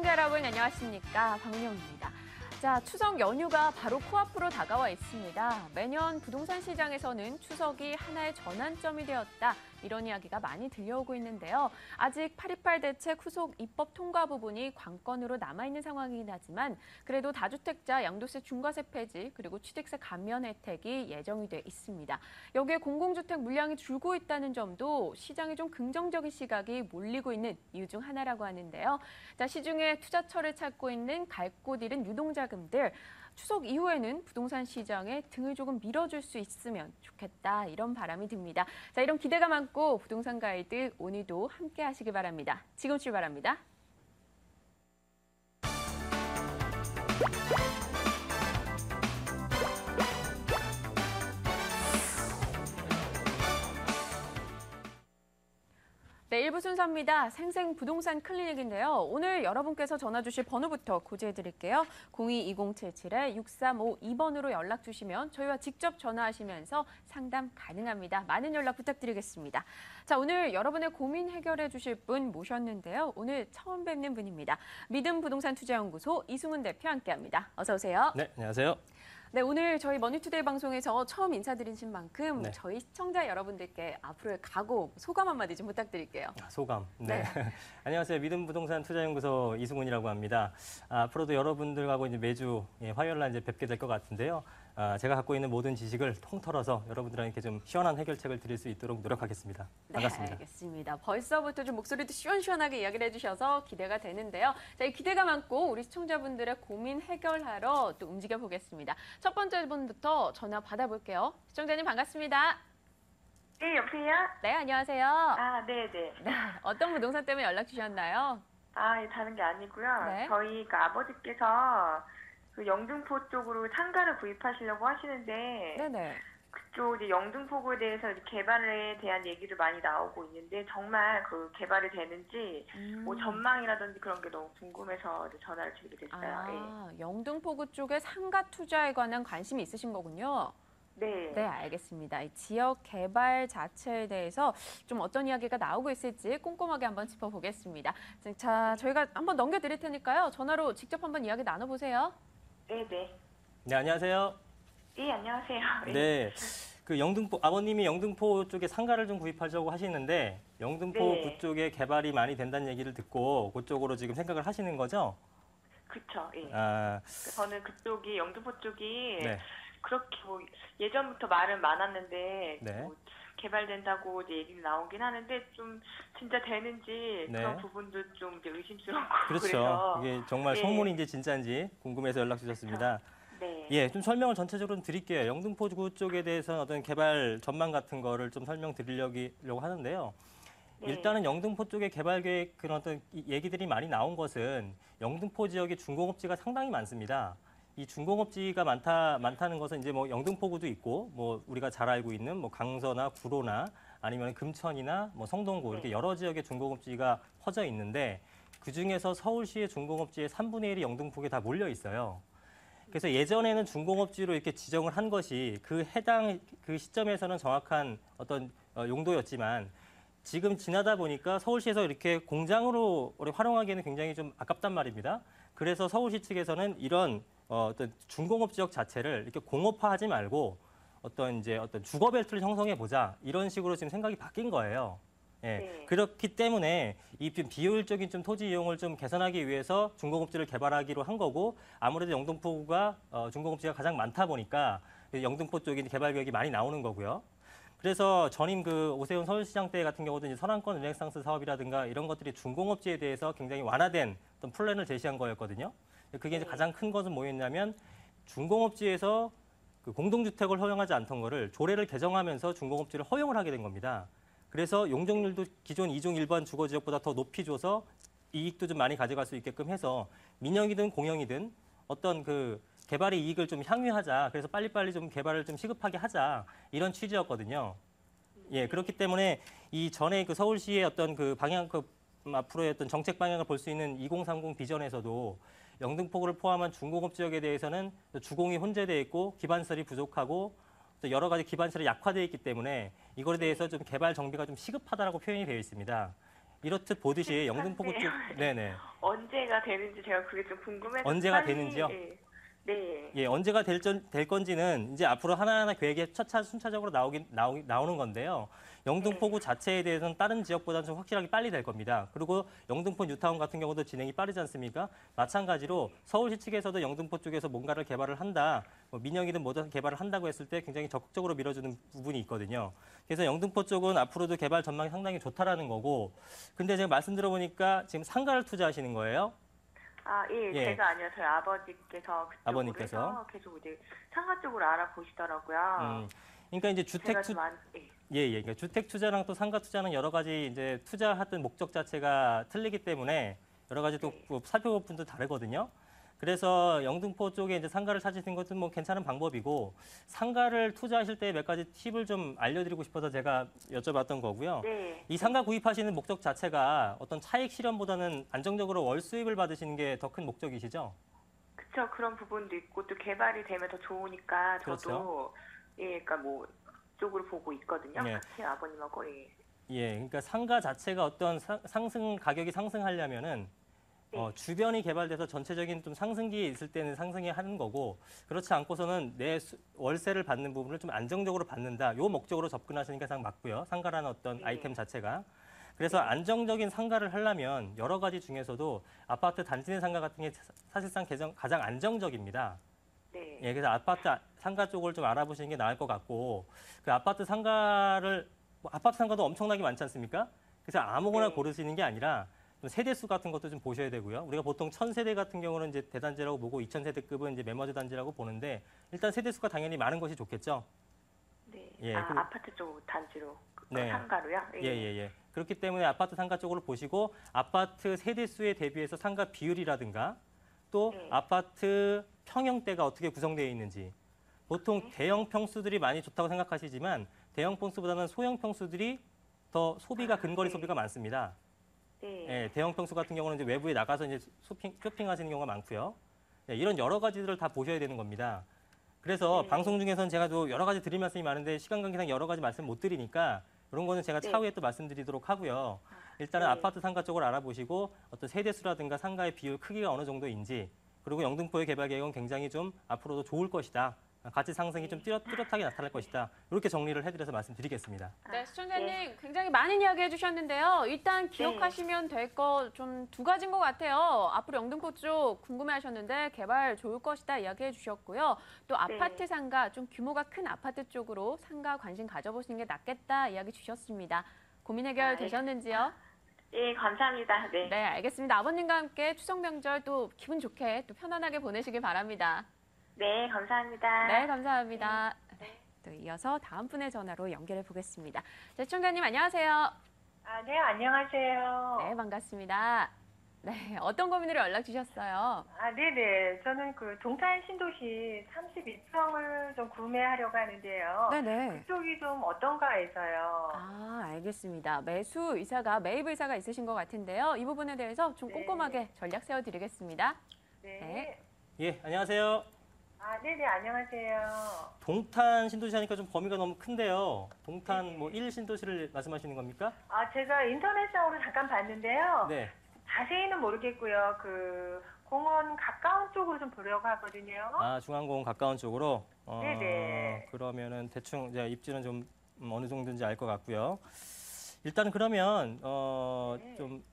시청자 여러분 안녕하십니까, 박미영입니다. 자, 추석 연휴가 바로 코앞으로 다가와 있습니다. 매년 부동산 시장에서는 추석이 하나의 전환점이 되었다, 이런 이야기가 많이 들려오고 있는데요. 아직 8.28 대책 후속 입법 통과 부분이 관건으로 남아있는 상황이긴 하지만 그래도 다주택자 양도세 중과세 폐지 그리고 취득세 감면 혜택이 예정이 돼 있습니다. 여기에 공공주택 물량이 줄고 있다는 점도 시장에 좀 긍정적인 시각이 몰리고 있는 이유 중 하나라고 하는데요. 자, 시중에 투자처를 찾고 있는 갈 곳 잃은 유동자금들, 추석 이후에는 부동산 시장에 등을 조금 밀어줄 수 있으면 좋겠다, 이런 바람이 듭니다. 자, 이런 기대감 안고 부동산 가이드 오늘도 함께 하시기 바랍니다. 지금 출발합니다. 네, 1부 순서입니다. 생생부동산 클리닉인데요. 오늘 여러분께서 전화 주실 번호부터 고지해드릴게요. 02-2077-6352번으로 연락 주시면 저희와 직접 전화하시면서 상담 가능합니다. 많은 연락 부탁드리겠습니다. 자, 오늘 여러분의 고민 해결해 주실 분 모셨는데요. 오늘 처음 뵙는 분입니다. 믿음부동산투자연구소 이승훈 대표 함께합니다. 어서 오세요. 네, 안녕하세요. 네, 오늘 저희 머니투데이 방송에서 처음 인사드리신 만큼 네. 저희 시청자 여러분들께 앞으로의 각오, 소감 한마디 좀 부탁드릴게요. 소감. 네. 네. 안녕하세요. 믿음부동산투자연구소 이승훈이라고 합니다. 앞으로도 여러분들하고 이제 매주 화요일 날 이제 뵙게 될 것 같은데요. 제가 갖고 있는 모든 지식을 통틀어서 여러분들한테 좀 시원한 해결책을 드릴 수 있도록 노력하겠습니다. 반갑습니다. 네, 알겠습니다. 벌써부터 좀 목소리도 시원시원하게 이야기를 해주셔서 기대가 되는데요. 자, 이 기대감 안고 우리 시청자분들의 고민 해결하러 또 움직여 보겠습니다. 첫 번째 분부터 전화 받아볼게요. 시청자님 반갑습니다. 네, 여보세요? 네, 안녕하세요. 네네. 네, 어떤 부동산 때문에 연락 주셨나요? 다른 게 아니고요. 네. 저희 아버지께서 그 영등포 쪽으로 상가를 구입하시려고 하시는데, 네네. 그쪽 이제 영등포구에 대해서 이제 개발에 대한 얘기를 많이 나오고 있는데, 정말 그 개발이 되는지, 뭐 전망이라든지 그런 게 너무 궁금해서 이제 전화를 드리게 됐어요. 영등포구 쪽에 상가 투자에 관한 관심이 있으신 거군요. 네. 네, 알겠습니다. 이 지역 개발 자체에 대해서 좀 어떤 이야기가 나오고 있을지 꼼꼼하게 한번 짚어보겠습니다. 자, 저희가 한번 넘겨드릴 테니까요. 전화로 직접 한번 이야기 나눠보세요. 네네. 네, 안녕하세요. 네, 안녕하세요. 네. 그 아버님이 영등포 쪽에 상가를 좀 구입하려고 하시는데, 영등포 네. 그쪽에 개발이 많이 된다는 얘기를 듣고 그쪽으로 지금 생각을 하시는 거죠? 그쵸, 예. 저는 그쪽이, 영등포 쪽이 네. 그렇게 뭐 예전부터 말은 많았는데 네. 뭐 개발된다고 이제 얘기는 나오긴 하는데 좀 진짜 되는지 네. 그런 부분도 좀 이제 의심스럽고 그렇죠. 그래서 이게 정말 네. 소문인지 진짜인지 궁금해서 연락 주셨습니다. 네. 예, 좀 설명을 전체적으로 좀 드릴게요. 영등포구 쪽에 대해서는 어떤 개발 전망 같은 거를 좀 설명드리려고 하는데요. 네. 일단은 영등포 쪽의 개발 계획 그런 어떤 얘기들이 많이 나온 것은 영등포 지역에 중공업지가 상당히 많습니다. 이 중공업지가 많다는 것은 이제 뭐 영등포구도 있고, 뭐 우리가 잘 알고 있는 뭐 강서나 구로나 아니면 금천이나 뭐 성동구 이렇게 여러 지역의 중공업지가 퍼져 있는데, 그 중에서 서울시의 중공업지의 3분의 1이 영등포구에 다 몰려 있어요. 그래서 예전에는 중공업지로 이렇게 지정을 한 것이 그 시점에서는 정확한 어떤 용도였지만, 지금 지나다 보니까 서울시에서 이렇게 공장으로 활용하기에는 굉장히 좀 아깝단 말입니다. 그래서 서울시 측에서는 이런 어떤 중공업 지역 자체를 이렇게 공업화하지 말고 어떤 주거 벨트를 형성해 보자, 이런 식으로 지금 생각이 바뀐 거예요. 예. 네. 그렇기 때문에 이 좀 비효율적인 좀 토지 이용을 좀 개선하기 위해서 중공업지를 개발하기로 한 거고, 아무래도 영등포구가 중공업지가 가장 많다 보니까 영등포 쪽에 개발 계획이 많이 나오는 거고요. 그래서 전임 그 오세훈 서울시장 때 같은 경우도 이제 선안권 르네상스 사업이라든가 이런 것들이 중공업지에 대해서 굉장히 완화된 어떤 플랜을 제시한 거였거든요. 그게 이제 가장 큰 것은 뭐였냐면, 중공업지에서 그 공동주택을 허용하지 않던 거를 조례를 개정하면서 중공업지를 허용을 하게 된 겁니다. 그래서 용적률도 기존 2종 일반 주거 지역보다 더 높이 줘서 이익도 좀 많이 가져갈 수 있게끔 해서 민영이든 공영이든 어떤 그 개발의 이익을 좀 향유하자. 그래서 빨리빨리 좀 개발을 좀 시급하게 하자. 이런 취지였거든요. 예, 그렇기 때문에 이 전에 그 서울시의 어떤 그 방향, 앞으로의 어떤 정책 방향을 볼 수 있는 2030 비전에서도 영등포구를 포함한 중공업 지역에 대해서는 주공이 혼재되어 있고 기반시설이 부족하고 또 여러 가지 기반시설이 약화되어 있기 때문에 이거에 대해서 좀 개발 정비가 좀 시급하다라고 표현이 되어 있습니다. 이렇듯 보듯이 영등포구 쪽, 네네. 언제가 되는지 제가 그게 좀 궁금해서 언제가 빨리, 되는지요? 예. 네. 예, 언제가 될 건지는 이제 앞으로 하나하나 계획에 순차적으로 나오는 건데요. 영등포구 자체에 대해서는 다른 지역보다는 좀 확실하게 빨리 될 겁니다. 그리고 영등포 뉴타운 같은 경우도 진행이 빠르지 않습니까? 마찬가지로 서울시 측에서도 영등포 쪽에서 뭔가를 개발을 한다, 뭐 민영이든 뭐든 개발을 한다고 했을 때 굉장히 적극적으로 밀어주는 부분이 있거든요. 그래서 영등포 쪽은 앞으로도 개발 전망이 상당히 좋다라는 거고, 근데 제가 말씀 들어보니까 지금 상가를 투자하시는 거예요? 아, 예, 예. 제가 아니요. 저희 아버지께서 그쪽으로 아버님께서? 해서 계속 이제 상가 쪽으로 알아보시더라고요. 그러니까 이제 제가 좀 예. 그러니까 주택 투자랑 또 상가 투자는 여러 가지 이제 투자했던 목적 자체가 틀리기 때문에 여러 가지 또 살펴볼 분도 다르거든요. 그래서 영등포 쪽에 이제 상가를 찾으시는 것은 뭐 괜찮은 방법이고, 상가를 투자하실 때 몇 가지 팁을 좀 알려드리고 싶어서 제가 여쭤봤던 거고요. 네. 이 상가 구입하시는 목적 자체가 어떤 차익 실현보다는 안정적으로 월 수입을 받으시는 게 더 큰 목적이시죠? 그쵸. 그런 부분도 있고 또 개발이 되면 더 좋으니까 저도 그렇죠. 예, 그러니까 뭐 쪽으로 보고 있거든요. 예. 같이 아버님하고 예. 예, 그러니까 상가 자체가 어떤 가격이 상승하려면은 주변이 개발돼서 전체적인 좀 상승기에 있을 때는 상승이 하는 거고, 그렇지 않고서는 내 월세를 받는 부분을 좀 안정적으로 받는다. 요 목적으로 접근하시는 게 가장 맞고요. 상가라는 어떤 아이템 자체가. 그래서 안정적인 상가를 하려면 여러 가지 중에서도 아파트 단지 내 상가 같은 게 사실상 가장 안정적입니다. 네. 예, 그래서 아파트 상가 쪽을 좀 알아보시는 게 나을 것 같고, 그 아파트 상가도 엄청나게 많지 않습니까? 그래서 아무거나 네. 고르시는 게 아니라 좀 세대수 같은 것도 좀 보셔야 되고요. 우리가 보통 1000세대 같은 경우는 이제 대단지라고 보고 2000세대급은 이제 매머즈 단지라고 보는데, 일단 세대수가 당연히 많은 것이 좋겠죠. 네. 예, 아, 그리고- 아파트 쪽 단지로 네. 상가로요? 예. 그렇기 때문에 아파트 상가 쪽으로 보시고, 아파트 세대수에 대비해서 상가 비율이라든가 또 네. 아파트 평형대가 어떻게 구성되어 있는지. 보통 대형 평수들이 많이 좋다고 생각하시지만 대형 평수보다는 소형 평수들이 더 근거리 네. 소비가 많습니다. 네. 예, 대형 평수 같은 경우는 이제 외부에 나가서 이제 쇼핑하시는 경우가 많고요. 예, 이런 여러 가지들을 다 보셔야 되는 겁니다. 그래서 네. 방송 중에서는 제가 또 여러 가지 드릴 말씀이 많은데 시간 관계상 여러 가지 말씀 못 드리니까 이런 거는 제가 네. 차후에 또 말씀드리도록 하고요. 일단은 네. 아파트 상가 쪽을 알아보시고 어떤 세대수라든가 상가의 비율 크기가 어느 정도인지, 그리고 영등포의 개발 계획은 굉장히 좀 앞으로도 좋을 것이다. 가치 상승이 좀 뚜렷하게 나타날 것이다. 이렇게 정리를 해드려서 말씀드리겠습니다. 네, 시청자님 굉장히 많은 이야기 해주셨는데요. 일단 기억하시면 될 거 좀 두 가지인 것 같아요. 앞으로 영등포 쪽 궁금해하셨는데 개발 좋을 것이다 이야기해 주셨고요. 또 아파트 상가, 좀 규모가 큰 아파트 쪽으로 상가 관심 가져보시는 게 낫겠다 이야기 주셨습니다. 고민 해결 되셨는지요? 예, 감사합니다. 네. 네, 알겠습니다. 아버님과 함께 추석 명절 또 기분 좋게 또 편안하게 보내시길 바랍니다. 네, 감사합니다. 네, 감사합니다. 네, 또 이어서 다음 분의 전화로 연결해 보겠습니다. 자, 시청자님 안녕하세요. 아, 네, 안녕하세요. 네, 반갑습니다. 네, 어떤 고민으로 연락 주셨어요? 아, 네네. 저는 그 동탄 신도시 32평을 좀 구매하려고 하는데요. 네네. 그쪽이 좀 어떤가 해서요. 아, 알겠습니다. 매입 의사가 있으신 것 같은데요. 이 부분에 대해서 좀 네. 꼼꼼하게 전략 세워드리겠습니다. 네. 네. 예, 안녕하세요. 아, 네네, 안녕하세요. 동탄 신도시 하니까 좀 범위가 너무 큰데요. 동탄 뭐 1신도시를 말씀하시는 겁니까? 아, 제가 인터넷상으로 잠깐 봤는데요. 네. 자세히는 모르겠고요. 그 공원 가까운 쪽으로 좀 보려고 하거든요. 아, 중앙공원 가까운 쪽으로? 네네. 그러면은 대충 이제 입지는 좀 어느 정도인지 알 것 같고요. 일단 그러면 네. 좀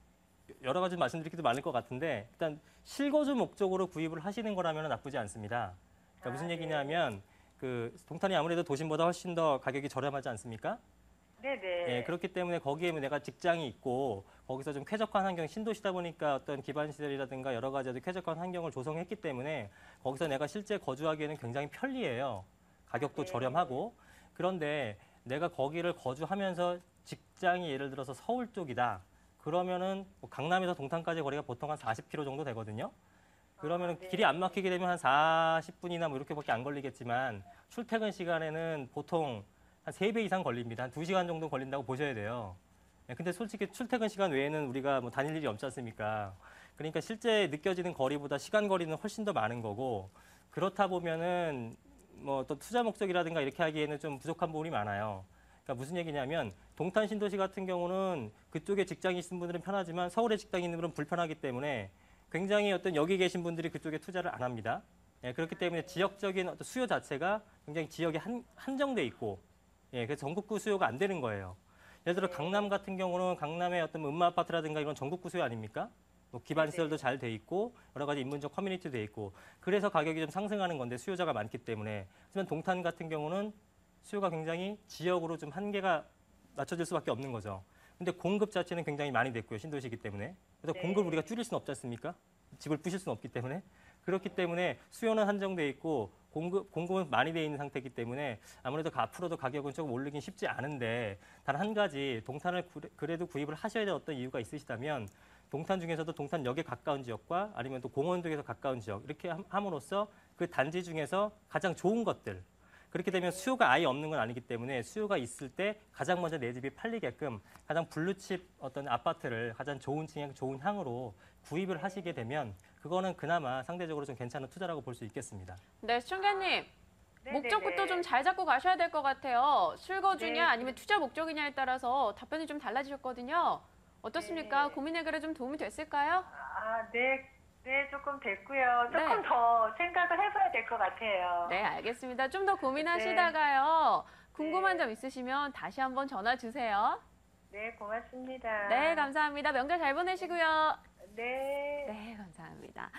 여러 가지 말씀드리기도 많을 것 같은데, 일단 실거주 목적으로 구입을 하시는 거라면 나쁘지 않습니다. 그러니까 무슨 네. 얘기냐면 그 동탄이 아무래도 도심보다 훨씬 더 가격이 저렴하지 않습니까? 네네. 예, 그렇기 때문에 거기에 내가 직장이 있고 거기서 좀 쾌적한 환경, 신도시다 보니까 어떤 기반 시설이라든가 여러 가지 아주 쾌적한 환경을 조성했기 때문에 거기서 내가 실제 거주하기에는 굉장히 편리해요. 가격도 네. 저렴하고. 그런데 내가 거기를 거주하면서 직장이 예를 들어서 서울 쪽이다. 그러면은 뭐 강남에서 동탄까지 거리가 보통 한 40km 정도 되거든요. 그러면은 네. 길이 안 막히게 되면 한 40분이나 뭐 이렇게밖에 안 걸리겠지만 출퇴근 시간에는 보통 한 3배 이상 걸립니다. 한 2시간 정도 걸린다고 보셔야 돼요. 근데 솔직히 출퇴근 시간 외에는 우리가 뭐 다닐 일이 없지 않습니까? 그러니까 실제 느껴지는 거리보다 시간 거리는 훨씬 더 많은 거고, 그렇다 보면은 뭐 또 투자 목적이라든가 이렇게 하기에는 좀 부족한 부분이 많아요. 그러니까 무슨 얘기냐면 동탄 신도시 같은 경우는 그쪽에 직장이 있는 분들은 편하지만 서울에 직장이 있는 분들은 불편하기 때문에 굉장히 어떤 여기 계신 분들이 그쪽에 투자를 안 합니다. 예, 그렇기 때문에 지역적인 어떤 수요 자체가 굉장히 지역에 한정돼 있고, 예, 그래서 전국구 수요가 안 되는 거예요. 예를 들어 강남 같은 경우는 강남의 어떤 음마 아파트라든가 이런 전국구 수요 아닙니까? 뭐 기반 시설도 잘 돼 있고 여러 가지 인문적 커뮤니티도 돼 있고 그래서 가격이 좀 상승하는 건데 수요자가 많기 때문에. 하지만 동탄 같은 경우는 수요가 굉장히 지역으로 좀 한계가 맞춰질 수밖에 없는 거죠. 근데 공급 자체는 굉장히 많이 됐고요. 신도시이기 때문에. 그래서 네. 공급을 우리가 줄일 수는 없지 않습니까? 집을 부실 수는 없기 때문에. 그렇기 때문에 수요는 한정돼 있고 공급은 많이 돼 있는 상태이기 때문에 아무래도 앞으로도 가격은 조금 오르긴 쉽지 않은데 단 한 가지 동탄을 그래도 구입을 하셔야 될 어떤 이유가 있으시다면 동탄 중에서도 동탄역에 가까운 지역과 아니면 또 공원동에서 가까운 지역 이렇게 함으로써 그 단지 중에서 가장 좋은 것들 그렇게 되면 수요가 아예 없는 건 아니기 때문에 수요가 있을 때 가장 먼저 내 집이 팔리게끔 가장 블루칩 어떤 아파트를 가장 좋은 층의 좋은 향으로 구입을 하시게 되면 그거는 그나마 상대적으로 좀 괜찮은 투자라고 볼 수 있겠습니다. 네, 시청자님. 네네네. 목적부터 좀 잘 잡고 가셔야 될 것 같아요. 실거주냐 네. 아니면 투자 목적이냐에 따라서 답변이 좀 달라지셨거든요. 어떻습니까? 네. 고민 해결에 좀 도움이 됐을까요? 네, 조금 됐고요. 조금 네. 더 생각을 해봐야 될 것 같아요. 네, 알겠습니다. 좀 더 고민하시다가요. 궁금한 네. 점 있으시면 다시 한번 전화 주세요. 네, 고맙습니다. 네, 감사합니다. 명절 잘 보내시고요. 네. 네, 감사합니다.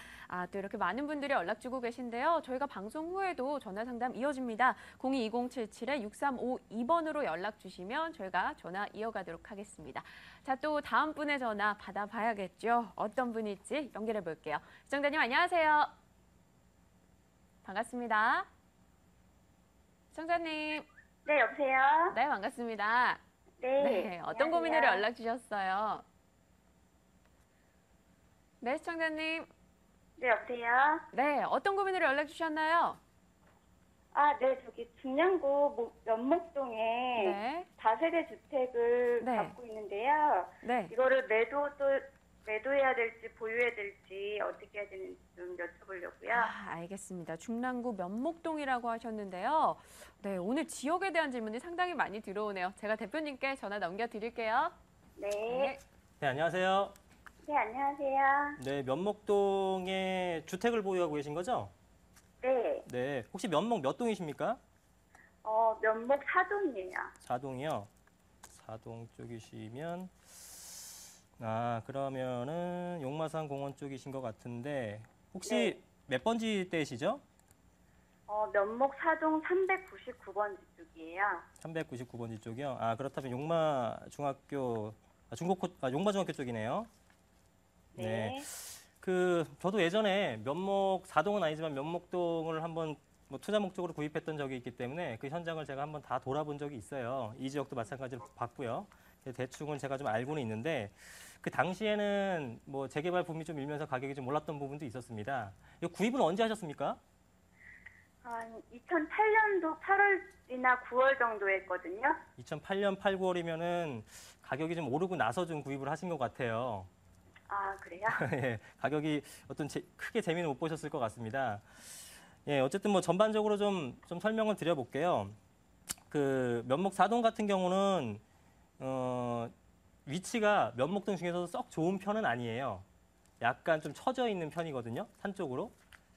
또 이렇게 많은 분들이 연락 주고 계신데요. 저희가 방송 후에도 전화 상담 이어집니다. 02-2077-6352번으로 연락 주시면 저희가 전화 이어가도록 하겠습니다. 자, 또 다음 분의 전화 받아봐야겠죠. 어떤 분일지 연결해 볼게요. 시청자님 안녕하세요. 반갑습니다. 시청자님. 네, 여보세요? 네, 반갑습니다. 네. 네, 어떤 고민으로 안녕하세요. 연락 주셨어요? 네, 시청자님. 네, 여보세요? 네, 어떤 고민으로 연락 주셨나요? 네, 저기 중량구 면목동에 네, 다세대 주택을 네. 갖고 있는데요. 네. 이거를 매도해야 될지 보유해야 될지 어떻게 해야 되는지 좀 여쭤보려고요. 알겠습니다. 중랑구 면목동이라고 하셨는데요. 네, 오늘 지역에 대한 질문이 상당히 많이 들어오네요. 제가 대표님께 전화 넘겨드릴게요. 네. 네, 안녕하세요. 네, 안녕하세요. 네, 면목동에 주택을 보유하고 계신 거죠? 네. 네, 혹시 면목 몇 동이십니까? 면목 4동이에요. 4동이요. 4동 쪽이시면 그러면은 용마산 공원 쪽이신 것 같은데 혹시 네. 몇 번지 대시죠? 면목 4동 399번지 쪽이에요. 399번지 쪽이요. 그렇다면 용마 중학교 용마 중학교 쪽이네요. 네. 저도 예전에 면목 4동은 아니지만 면목동을 한번 뭐 투자 목적으로 구입했던 적이 있기 때문에 그 현장을 제가 한번 다 돌아본 적이 있어요. 이 지역도 마찬가지로 봤고요. 대충은 제가 좀 알고는 있는데 그 당시에는 뭐 재개발 붐이 좀 일면서 가격이 좀 올랐던 부분도 있었습니다. 이 구입은 언제 하셨습니까? 한 2008년도 8월이나 9월 정도 했거든요. 2008년 8, 9월이면은 가격이 좀 오르고 나서 좀 구입을 하신 것 같아요. 그래요? 예, 가격이 크게 재미는 못 보셨을 것 같습니다. 예, 어쨌든 뭐 전반적으로 좀 설명을 드려볼게요. 그 면목 4동 같은 경우는 위치가 면목동 중에서도 썩 좋은 편은 아니에요. 약간 좀 처져 있는 편이거든요, 산 쪽으로.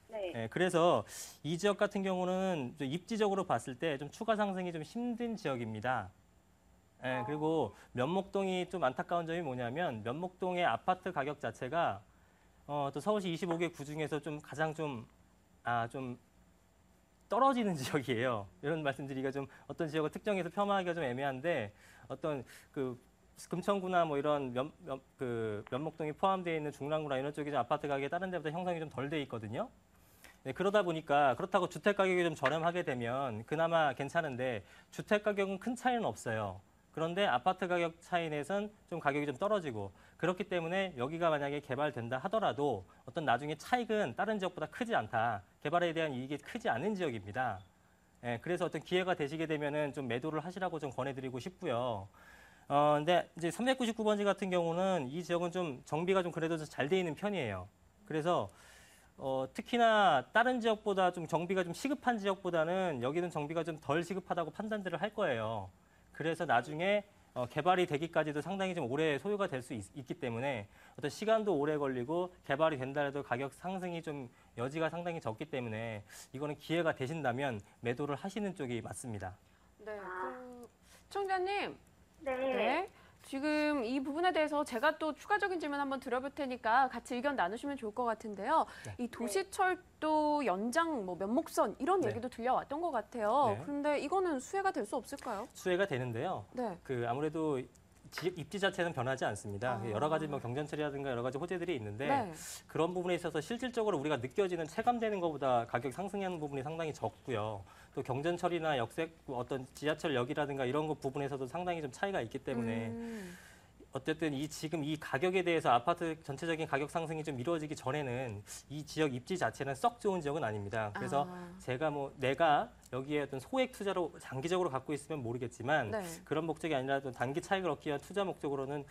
네. 예, 그래서 이 지역 같은 경우는 좀 입지적으로 봤을 때 좀 추가 상승이 좀 힘든 지역입니다. 예, 그리고 면목동이 좀 안타까운 점이 뭐냐면 면목동의 아파트 가격 자체가 또 서울시 25개 구 중에서 좀 가장 좀 떨어지는 지역이에요. 이런 말씀드리기가 좀 어떤 지역을 특정해서 폄하하기가 좀 애매한데 어떤 그 금천구나 뭐 이런 면목동이 포함되어 있는 중랑구나 이런 쪽이 좀 아파트 가격이 다른 데보다 형성이 좀 덜 돼 있거든요. 네, 그러다 보니까 그렇다고 주택 가격이 좀 저렴하게 되면 그나마 괜찮은데 주택 가격은 큰 차이는 없어요. 그런데 아파트 가격 차이 내선 좀 가격이 좀 떨어지고 그렇기 때문에 여기가 만약에 개발된다 하더라도 어떤 나중에 차익은 다른 지역보다 크지 않다. 개발에 대한 이익이 크지 않은 지역입니다. 예, 그래서 어떤 기회가 되시게 되면은 좀 매도를 하시라고 좀 권해드리고 싶고요. 근데 이제 399번지 같은 경우는 이 지역은 좀 정비가 좀 그래도 잘 돼 있는 편이에요. 그래서 특히나 다른 지역보다 좀 정비가 좀 시급한 지역보다는 여기는 정비가 좀 덜 시급하다고 판단들을 할 거예요. 그래서 나중에 개발이 되기까지도 상당히 좀 오래 소요가 될 수 있기 때문에 어떤 시간도 오래 걸리고 개발이 된다 해도 가격 상승이 좀 여지가 상당히 적기 때문에 이거는 기회가 되신다면 매도를 하시는 쪽이 맞습니다. 네, 시청자님. 네. 네. 지금 이 부분에 대해서 제가 또 추가적인 질문 한번 드려볼 테니까 같이 의견 나누시면 좋을 것 같은데요. 네. 이 도시철도 연장 뭐 면목선 이런 네. 얘기도 들려왔던 것 같아요. 네. 그런데 이거는 수혜가 될 수 없을까요? 수혜가 되는데요. 네. 아무래도 입지 자체는 변하지 않습니다. 여러 가지 뭐 경전철이라든가 여러 가지 호재들이 있는데 네. 그런 부분에 있어서 실질적으로 우리가 느껴지는 체감되는 것보다 가격 상승하는 부분이 상당히 적고요. 또 경전철이나 역색 어떤 지하철역이라든가 이런 것 부분에서도 상당히 좀 차이가 있기 때문에 어쨌든 지금 이 가격에 대해서 아파트 전체적인 가격 상승이 좀 이루어지기 전에는 이 지역 입지 자체는 썩 좋은 지역은 아닙니다. 그래서 내가 여기에 어떤 소액 투자로 장기적으로 갖고 있으면 모르겠지만 네. 그런 목적이 아니라 좀 단기 차익을 얻기 위한 투자 목적으로는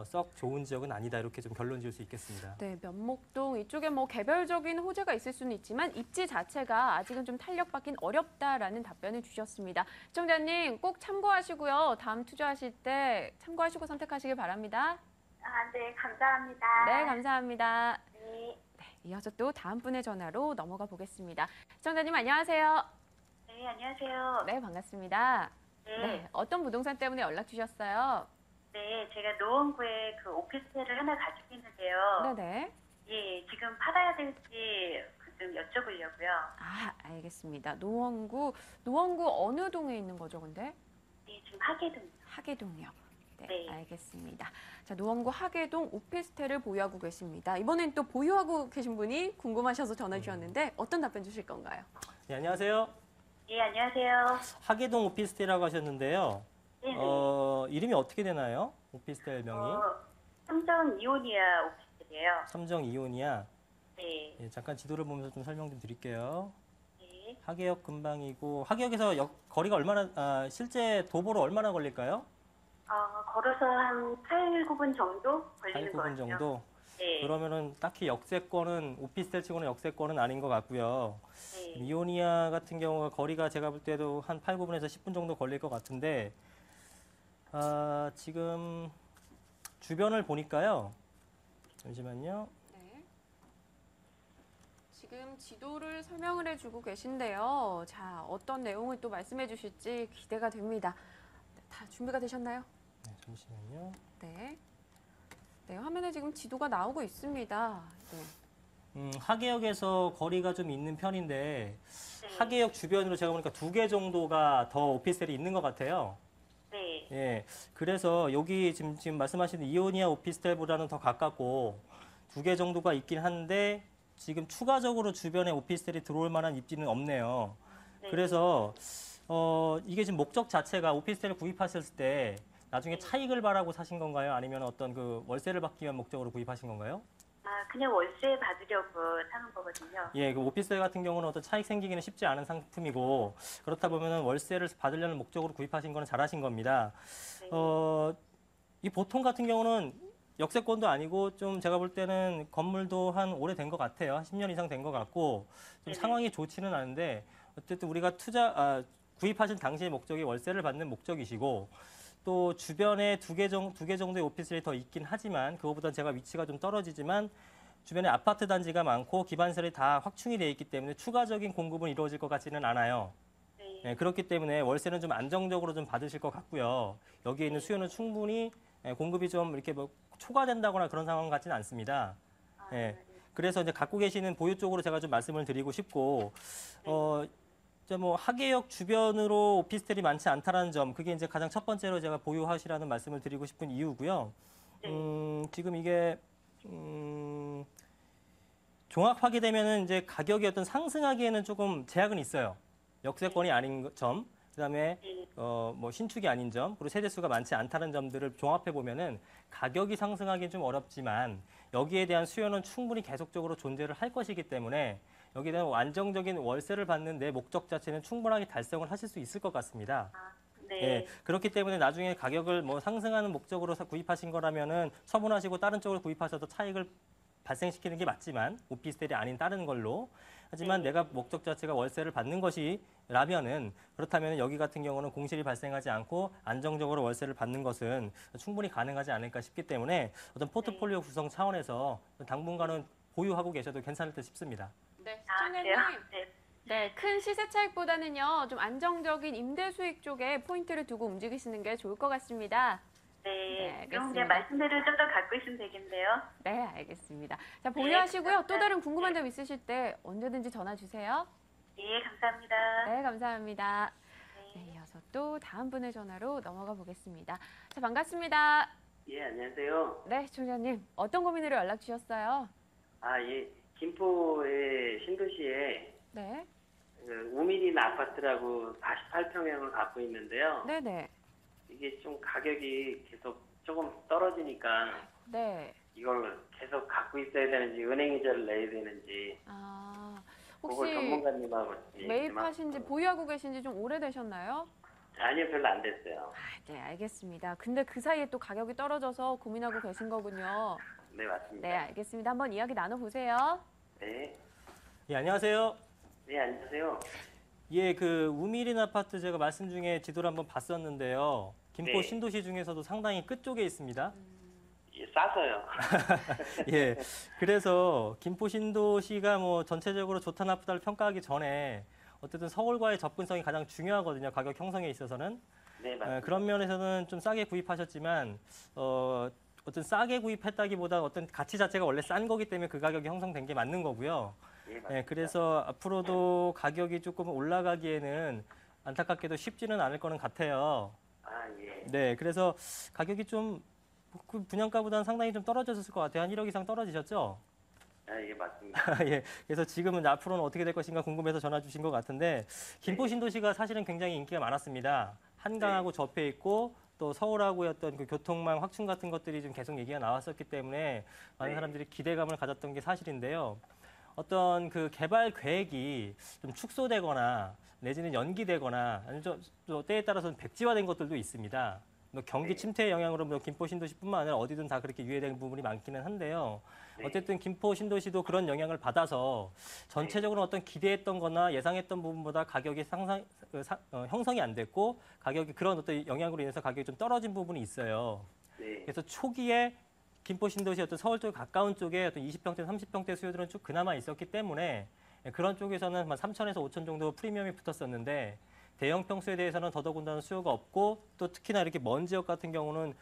썩 좋은 지역은 아니다 이렇게 좀 결론 지을 수 있겠습니다. 네, 면목동 이쪽에 뭐 개별적인 호재가 있을 수는 있지만 입지 자체가 아직은 좀 탄력받긴 어렵다라는 답변을 주셨습니다. 시청자님 꼭 참고하시고요. 다음 투자하실 때 참고하시고 선택하시길 바랍니다. 아, 네, 감사합니다. 네, 감사합니다. 네. 네, 이어서 또 다음 분의 전화로 넘어가 보겠습니다. 시청자님 안녕하세요. 네, 안녕하세요. 네, 반갑습니다. 네. 네, 어떤 부동산 때문에 연락 주셨어요? 네, 제가 노원구에 그 오피스텔을 하나 가지고 있는데요. 네네. 예, 지금 팔아야 될지 좀 여쭤보려고요. 아, 알겠습니다. 노원구 어느 동에 있는 거죠, 근데? 네, 지금 하계동. 하계동이요. 네, 네. 알겠습니다. 자, 노원구 하계동 오피스텔을 보유하고 계십니다. 이번엔 또 보유하고 계신 분이 궁금하셔서 전화 주셨는데 어떤 답변 주실 건가요? 네, 안녕하세요. 예, 안녕하세요. 하계동 오피스텔이라고 하셨는데요. 네, 네. 이름이 어떻게 되나요? 오피스텔 명이? 삼성 이오니아 오피스텔이에요. 삼정 이오니아. 네. 예, 잠깐 지도를 보면서 좀 설명 좀 드릴게요. 네. 하계역 근방이고 하계역에서 거리가 실제 도보로 얼마나 걸릴까요? 걸어서 한 8, 9분 정도 걸리는 8, 것 9분 같아요. 정도? 네. 그러면은 딱히 역세권은 오피스텔 치고는 역세권은 아닌 것 같고요. 네. 이오니아 같은 경우가 거리가 제가 볼 때도 한 8, 9분에서 10분 정도 걸릴 것 같은데 지금 주변을 보니까요. 잠시만요. 네. 지금 지도를 설명을 해주고 계신데요. 자, 어떤 내용을 또 말씀해 주실지 기대가 됩니다. 네, 다 준비가 되셨나요? 네, 잠시만요. 네. 네, 화면에 지금 지도가 나오고 있습니다. 네. 하계역에서 거리가 좀 있는 편인데 네. 하계역 주변으로 제가 보니까 2개 정도가 더 오피스텔이 있는 것 같아요. 네. 예, 그래서 여기 지금 말씀하신 이오니아 오피스텔보다는 더 가깝고 2개 정도가 있긴 한데 지금 추가적으로 주변에 오피스텔이 들어올 만한 입지는 없네요. 네. 그래서 이게 지금 목적 자체가 오피스텔을 구입하셨을 때 나중에 차익을 바라고 사신 건가요? 아니면 어떤 그 월세를 받기 위한 목적으로 구입하신 건가요? 그냥 월세 받으려고 사는 거거든요. 예, 그 오피스텔 같은 경우는 어떤 차익 생기기는 쉽지 않은 상품이고 그렇다 보면은 월세를 받으려는 목적으로 구입하신 거는 잘하신 겁니다. 네. 이 보통 같은 경우는 역세권도 아니고 좀 제가 볼 때는 건물도 한 오래된 것 같아요. 한 10년 이상 된 것 같고 좀 네네. 상황이 좋지는 않은데 어쨌든 우리가 구입하신 당시의 목적이 월세를 받는 목적이시고 또 주변에 두 개 정도의 오피스텔이 더 있긴 하지만 그거보다 제가 위치가 좀 떨어지지만 주변에 아파트 단지가 많고 기반시설이 다 확충이 되어 있기 때문에 추가적인 공급은 이루어질 것 같지는 않아요. 네. 네, 그렇기 때문에 월세는 좀 안정적으로 좀 받으실 것 같고요. 여기에 있는 수요는 충분히 공급이 좀 이렇게 뭐 초과된다거나 그런 상황 같지는 않습니다. 예. 그래서 이제 갖고 계시는 보유 쪽으로 제가 좀 말씀을 드리고 싶고, 이제 뭐 하계역 주변으로 오피스텔이 많지 않다라는 점, 그게 이제 가장 첫 번째로 제가 보유하시라는 말씀을 드리고 싶은 이유고요. 지금 이게 종합하게 되면은 이제 가격이 어떤 상승하기에는 조금 제약은 있어요. 역세권이 아닌 점, 그다음에 뭐 신축이 아닌 점, 그리고 세대수가 많지 않다는 점들을 종합해 보면은 가격이 상승하기는 좀 어렵지만 여기에 대한 수요는 충분히 계속적으로 존재를 할 것이기 때문에 여기에 대한 안정적인 월세를 받는 내 목적 자체는 충분하게 달성을 하실 수 있을 것 같습니다. 네. 예, 그렇기 때문에 나중에 가격을 뭐 상승하는 목적으로 구입하신 거라면은 처분하시고 다른 쪽을 구입하셔도 차익을 발생시키는 게 맞지만 오피스텔이 아닌 다른 걸로. 하지만 내가 목적 자체가 월세를 받는 것이라면은 그렇다면 여기 같은 경우는 공실이 발생하지 않고 안정적으로 월세를 받는 것은 충분히 가능하지 않을까 싶기 때문에 어떤 포트폴리오 구성 차원에서 당분간은 보유하고 계셔도 괜찮을 듯 싶습니다. 네, 아, 시청자님. 그래요? 네. 네, 큰 시세 차익보다는요, 좀 안정적인 임대 수익 쪽에 포인트를 두고 움직이시는 게 좋을 것 같습니다. 네. 알겠습니다. 그럼 그냥 말씀대로 좀 더 갖고 있으면 되겠네요. 네, 알겠습니다. 자, 보유하시고요. 또 감사합니다. 다른 궁금한 점 있으실 때 언제든지 전화 주세요. 예, 감사합니다. 네, 감사합니다. 네. 네, 이어서 또 다음 분의 전화로 넘어가 보겠습니다. 자, 반갑습니다. 예, 안녕하세요. 네, 시청자님. 어떤 고민으로 연락 주셨어요? 아, 예, 김포의 신도시에 네, 그 우미린 아파트라고 48평형을 갖고 있는데요. 네네. 이게 좀 가격이 계속 조금 떨어지니까 네. 이걸 계속 갖고 있어야 되는지 은행 이자를 내야 되는지 아, 그걸 혹시 전문가님하고 매입하신 지, 보유하고 계신 지 좀 오래되셨나요? 아니요, 별로 안 됐어요. 아, 네, 알겠습니다. 근데 그 사이에 또 가격이 떨어져서 고민하고 계신 거군요. 네, 맞습니다. 네, 알겠습니다. 한번 이야기 나눠보세요. 네. 예, 안녕하세요. 네, 안녕하세요. 예, 그 우미린 아파트 제가 말씀 중에 지도를 한번 봤었는데요. 김포 네. 신도시 중에서도 상당히 끝쪽에 있습니다. 예, 싸서요. 예, 그래서 김포 신도시가 뭐 전체적으로 좋다 나쁘다를 평가하기 전에 어쨌든 서울과의 접근성이 가장 중요하거든요. 가격 형성에 있어서는. 네, 맞습니다. 그런 면에서는 좀 싸게 구입하셨지만 어떤 싸게 구입했다기보다 어떤 가치 자체가 원래 싼 거기 때문에 그 가격이 형성된 게 맞는 거고요. 예, 맞습니다. 네, 그래서 앞으로도 가격이 조금 올라가기에는 안타깝게도 쉽지는 않을 거는 같아요. 아, 예. 네, 그래서 가격이 좀 그 분양가보다는 상당히 좀 떨어졌을 것 같아요. 한 1억 이상 떨어지셨죠? 아, 예, 맞습니다. 예, 그래서 지금은 앞으로는 어떻게 될 것인가 궁금해서 전화 주신 것 같은데 김포 신도시가 사실은 굉장히 인기가 많았습니다. 한강하고 접해 있고 또 서울하고의 어떤 그 교통망 확충 같은 것들이 좀 계속 얘기가 나왔었기 때문에 많은 네. 사람들이 기대감을 가졌던 게 사실인데요. 어떤 그 개발 계획이 좀 축소되거나 내지는 연기되거나 아니면 좀 때에 따라서는 백지화된 것들도 있습니다. 뭐 경기 네. 침체 영향으로 뭐 김포 신도시뿐만 아니라 어디든 다 그렇게 유예된 부분이 많기는 한데요. 네. 어쨌든 김포 신도시도 그런 영향을 받아서 전체적으로 어떤 기대했던 거나 예상했던 부분보다 가격이 형성이 안 됐고 가격이 그런 어떤 영향으로 인해서 가격이 좀 떨어진 부분이 있어요. 네. 그래서 초기에 김포 신도시 어떤 서울 쪽 가까운 쪽에 어떤 20평대, 30평대 수요들은 쭉 그나마 있었기 때문에 그런 쪽에서는 한 3천에서 5천 정도 프리미엄이 붙었었는데 대형 평수에 대해서는 더더군다나 수요가 없고 또 특히나 이렇게 먼 지역 같은 경우는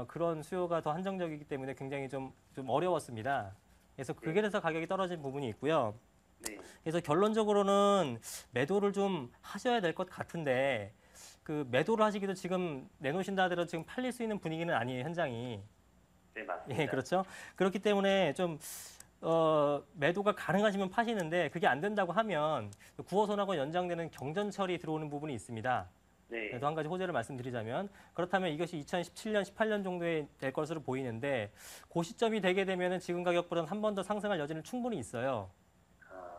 그런 수요가 더 한정적이기 때문에 굉장히 좀 어려웠습니다. 그래서 그게 돼서 가격이 떨어진 부분이 있고요. 네. 그래서 결론적으로는 매도를 좀 하셔야 될 것 같은데 그 매도를 하시기도 지금 내놓으신다 하더라도 지금 팔릴 수 있는 분위기는 아니에요, 현장이. 네, 맞습니다. 예, 그렇죠. 그렇기 때문에 좀 매도가 가능하시면 파시는데 그게 안 된다고 하면 9호선하고 연장되는 경전철이 들어오는 부분이 있습니다. 네. 그래도 한 가지 호재를 말씀드리자면 그렇다면 이것이 2017년, 18년 정도에 될 것으로 보이는데 그 시점이 되게 되면은 지금 가격보다는 한 번 더 상승할 여지는 충분히 있어요.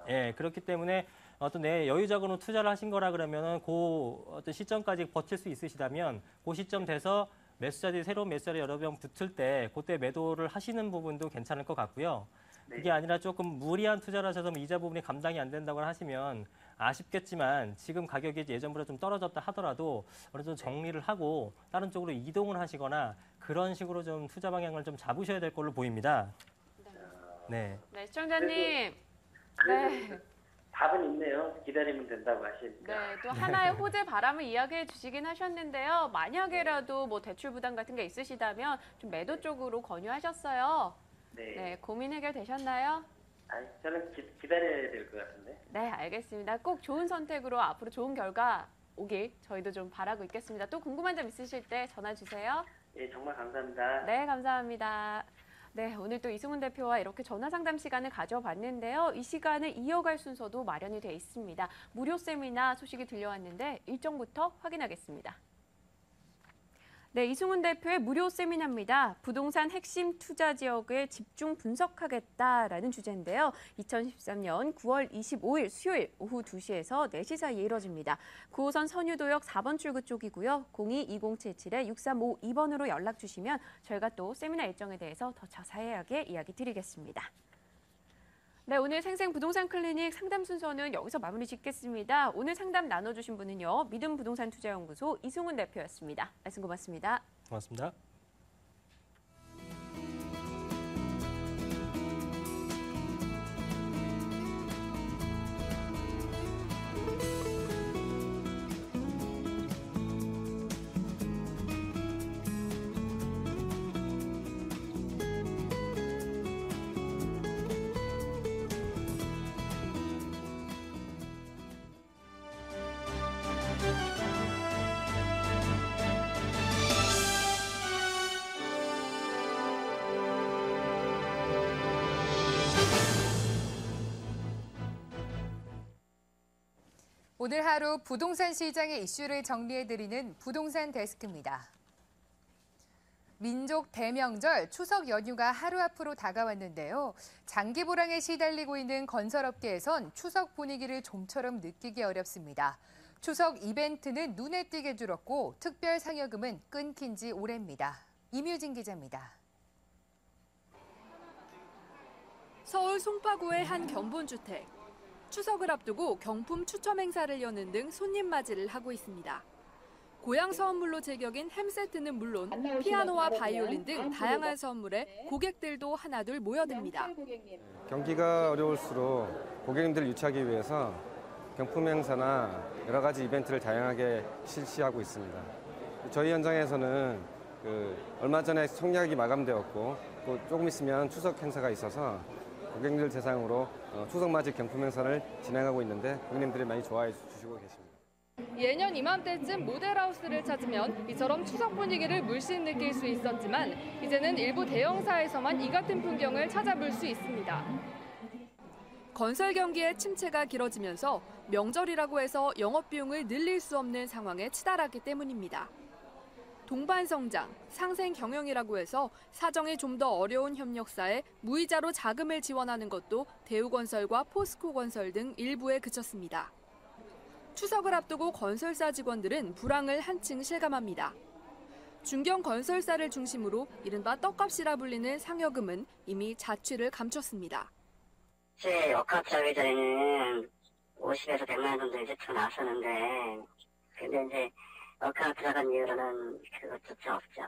예, 그렇기 때문에 어떤 내 여유자금으로 투자를 하신 거라 그러면은 그 어떤 시점까지 버틸 수 있으시다면 그 시점 돼서 매수자들이 새로운 매수자를 여러 명 붙을 때 그때 매도를 하시는 부분도 괜찮을 것 같고요. 네. 그게 아니라 조금 무리한 투자를 하셔서 뭐 이자 부분이 감당이 안 된다고 하시면 아쉽겠지만 지금 가격이 예전보다 좀 떨어졌다 하더라도 어느 정도 정리를 하고 다른 쪽으로 이동을 하시거나 그런 식으로 좀 투자 방향을 좀 잡으셔야 될 걸로 보입니다. 네. 네, 시청자님. 그래도 네. 답은 있네요. 기다리면 된다고 하시니까. 네, 또 하나의 호재 바람을 이야기해 주시긴 하셨는데요. 만약에라도 뭐 대출 부담 같은 게 있으시다면 좀 매도 쪽으로 권유하셨어요. 네. 네, 고민 해결되셨나요? 아니, 저는 기다려야 될 것 같은데. 네, 알겠습니다. 꼭 좋은 선택으로 앞으로 좋은 결과 오길 저희도 좀 바라고 있겠습니다. 또 궁금한 점 있으실 때 전화 주세요. 예, 정말 감사합니다. 네, 감사합니다. 네, 오늘 또 이승훈 대표와 이렇게 전화 상담 시간을 가져봤는데요. 이 시간을 이어갈 순서도 마련이 돼 있습니다. 무료 세미나 소식이 들려왔는데 일정부터 확인하겠습니다. 네, 이승훈 대표의 무료 세미나입니다. 부동산 핵심 투자 지역을 집중 분석하겠다라는 주제인데요. 2013년 9월 25일 수요일 오후 2시에서 4시 사이에 이뤄집니다. 9호선 선유도역 4번 출구 쪽이고요. 02-2077-6352번으로 연락 주시면 저희가 또 세미나 일정에 대해서 더 자세하게 이야기 드리겠습니다. 네, 오늘 생생부동산 클리닉 상담 순서는 여기서 마무리 짓겠습니다. 오늘 상담 나눠주신 분은요, 믿음부동산투자연구소 이승훈 대표였습니다. 말씀 고맙습니다. 고맙습니다. 오늘 하루 부동산 시장의 이슈를 정리해드리는 부동산 데스크입니다. 민족 대명절 추석 연휴가 하루 앞으로 다가왔는데요. 장기 불황에 시달리고 있는 건설업계에선 추석 분위기를 좀처럼 느끼기 어렵습니다. 추석 이벤트는 눈에 띄게 줄었고 특별 상여금은 끊긴 지 오래입니다. 임유진 기자입니다. 서울 송파구의 한 견본주택. 추석을 앞두고 경품 추첨 행사를 여는 등 손님 맞이를 하고 있습니다. 고향 선물로 제격인 햄 세트는 물론 피아노와 바이올린 등 다양한 선물에 고객들도 하나둘 모여듭니다. 경기가 어려울수록 고객님들을 유치하기 위해서 경품 행사나 여러 가지 이벤트를 다양하게 실시하고 있습니다. 저희 현장에서는 얼마 전에 청약이 마감되었고 또 조금 있으면 추석 행사가 있어서 고객님들 대상으로 추석 맞이 경품 행사를 진행하고 있는데 고객님들이 많이 좋아해 주시고 계십니다. 예년 이맘때쯤 모델하우스를 찾으면 이처럼 추석 분위기를 물씬 느낄 수 있었지만 이제는 일부 대형사에서만 이 같은 풍경을 찾아볼 수 있습니다. 건설 경기의 침체가 길어지면서 명절이라고 해서 영업 비용을 늘릴 수 없는 상황에 치달았기 때문입니다. 동반성장, 상생 경영이라고 해서 사정이 좀 더 어려운 협력사에 무이자로 자금을 지원하는 것도 대우건설과 포스코건설 등 일부에 그쳤습니다. 추석을 앞두고 건설사 직원들은 불황을 한층 실감합니다. 중견 건설사를 중심으로 이른바 떡값이라 불리는 상여금은 이미 자취를 감췄습니다. 제 역학자 하기 전에는 50에서 100만 원 정도 이제 나왔었는데 근데 이제 역학 들어간 이후로는 그것조차 없죠.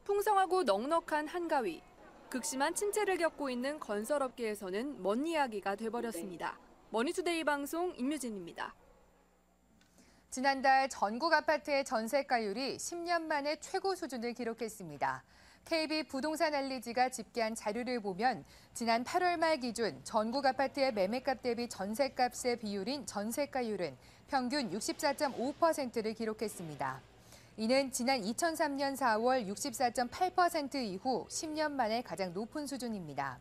풍성하고 넉넉한 한가위. 극심한 침체를 겪고 있는 건설업계에서는 먼 이야기가 돼버렸습니다. 머니투데이 방송 임유진입니다. 지난달 전국 아파트의 전세가율이 10년 만에 최고 수준을 기록했습니다. KB 부동산 알리지가 집계한 자료를 보면 지난 8월 말 기준 전국 아파트의 매매값 대비 전세값의 비율인 전세가율은 평균 64.5%를 기록했습니다. 이는 지난 2003년 4월 64.8% 이후 10년 만에 가장 높은 수준입니다.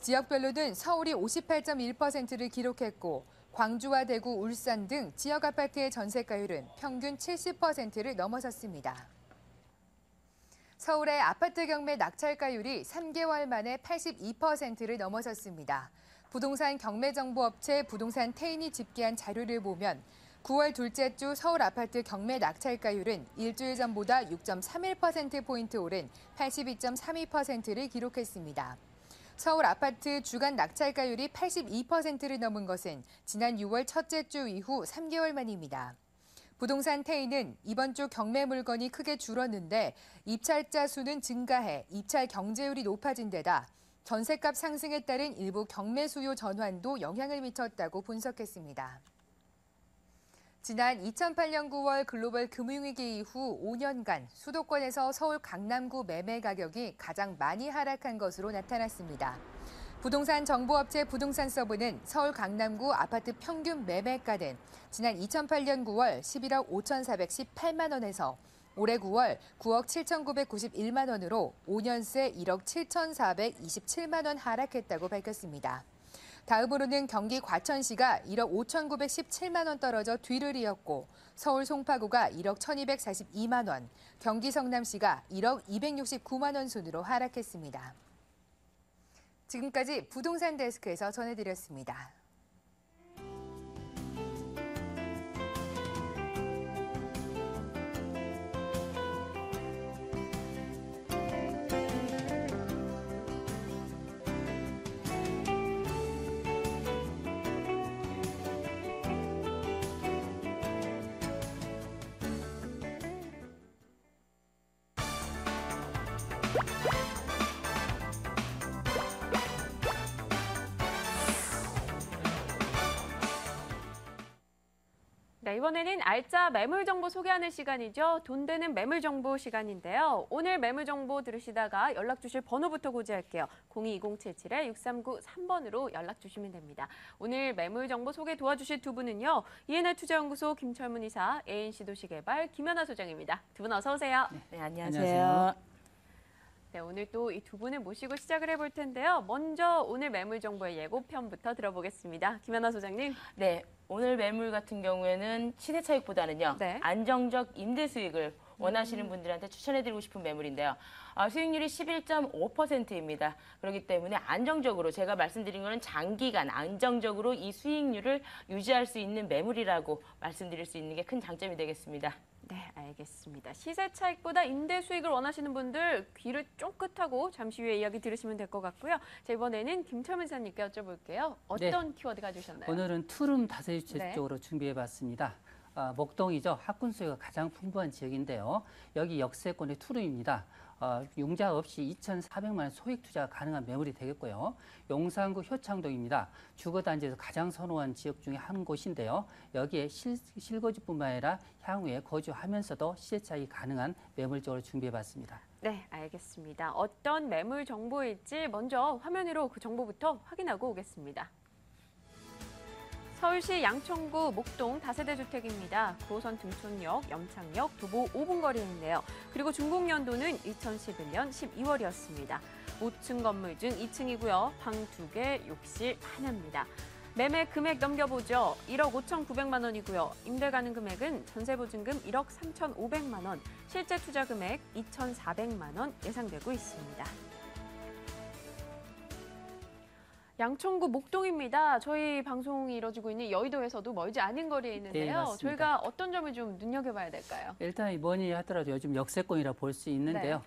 지역별로는 서울이 58.1%를 기록했고 광주와 대구, 울산 등 지역 아파트의 전세가율은 평균 70%를 넘어섰습니다. 서울의 아파트 경매 낙찰가율이 3개월 만에 82%를 넘어섰습니다. 부동산 경매정보업체 부동산 테인이 집계한 자료를 보면 9월 둘째 주 서울 아파트 경매 낙찰가율은 일주일 전보다 6.31%포인트 오른 82.32%를 기록했습니다. 서울 아파트 주간 낙찰가율이 82%를 넘은 것은 지난 6월 첫째 주 이후 3개월 만입니다. 부동산 테이는 이번 주 경매 물건이 크게 줄었는데 입찰자 수는 증가해 입찰 경제율이 높아진 데다 전세값 상승에 따른 일부 경매 수요 전환도 영향을 미쳤다고 분석했습니다. 지난 2008년 9월 글로벌 금융위기 이후 5년간 수도권에서 서울 강남구 매매 가격이 가장 많이 하락한 것으로 나타났습니다. 부동산 정보업체 부동산서브는 서울 강남구 아파트 평균 매매가는 지난 2008년 9월 11억 5,418만 원에서 올해 9월 9억 7,991만 원으로 5년 새 1억 7,427만 원 하락했다고 밝혔습니다. 다음으로는 경기 과천시가 1억 5,917만 원 떨어져 뒤를 이었고 서울 송파구가 1억 1,242만 원, 경기 성남시가 1억 269만 원 순으로 하락했습니다. 지금까지 부동산 데스크에서 전해드렸습니다. 네, 이번에는 알짜 매물 정보 소개하는 시간이죠. 돈 되는 매물 정보 시간인데요. 오늘 매물 정보 들으시다가 연락 주실 번호부터 고지할게요. 02-2077-6393번으로 연락 주시면 됩니다. 오늘 매물 정보 소개 도와주실 두 분은요. 이엔알 투자연구소 김철문 이사, ANC 도시개발 김연아 소장입니다. 두 분 어서 오세요. 네, 안녕하세요. 네, 오늘 또 이 두 분을 모시고 시작을 해볼 텐데요. 먼저 오늘 매물 정보의 예고편부터 들어보겠습니다. 김연아 소장님. 네, 오늘 매물 같은 경우에는 시세 차익보다는요. 네. 안정적 임대 수익을 원하시는 분들한테 추천해드리고 싶은 매물인데요. 수익률이 11.5%입니다. 그렇기 때문에 안정적으로 제가 말씀드린 거는 장기간 안정적으로 이 수익률을 유지할 수 있는 매물이라고 말씀드릴 수 있는 게 큰 장점이 되겠습니다. 네, 알겠습니다. 시세 차익보다 임대 수익을 원하시는 분들 귀를 쫑긋하고 잠시 후에 이야기 들으시면 될 것 같고요. 자, 이번에는 김철문 이사님께 여쭤볼게요. 어떤 키워드 가져오셨나요? 오늘은 투룸 다세주택 네. 쪽으로 준비해봤습니다. 목동이죠. 학군 수요가 가장 풍부한 지역인데요. 여기 역세권의 투룸입니다. 융자 없이 2,400만 원 소액 투자가 가능한 매물이 되겠고요. 용산구 효창동입니다. 주거단지에서 가장 선호한 지역 중에 한 곳인데요. 여기에 실거주뿐만 아니라 향후에 거주하면서도 시세 차익이 가능한 매물 쪽으로 준비해봤습니다. 네, 알겠습니다. 어떤 매물 정보일지 먼저 화면 위로 그 정보부터 확인하고 오겠습니다. 서울시 양천구 목동 다세대 주택입니다. 9호선 등촌역, 염창역, 도보 5분 거리인데요. 그리고 준공연도는 2011년 12월이었습니다. 5층 건물 중 2층이고요. 방 2개, 욕실 하나입니다. 매매 금액 넘겨보죠. 1억 5,900만 원이고요. 임대 가능 금액은 전세 보증금 1억 3,500만 원, 실제 투자 금액 2,400만 원 예상되고 있습니다. 양천구 목동입니다. 저희 방송이 이뤄지고 있는 여의도에서도 멀지 않은 거리에 있는데요. 네, 맞습니다. 저희가 어떤 점을 좀 눈여겨봐야 될까요? 일단 뭐니 하더라도 요즘 역세권이라 볼 수 있는데요.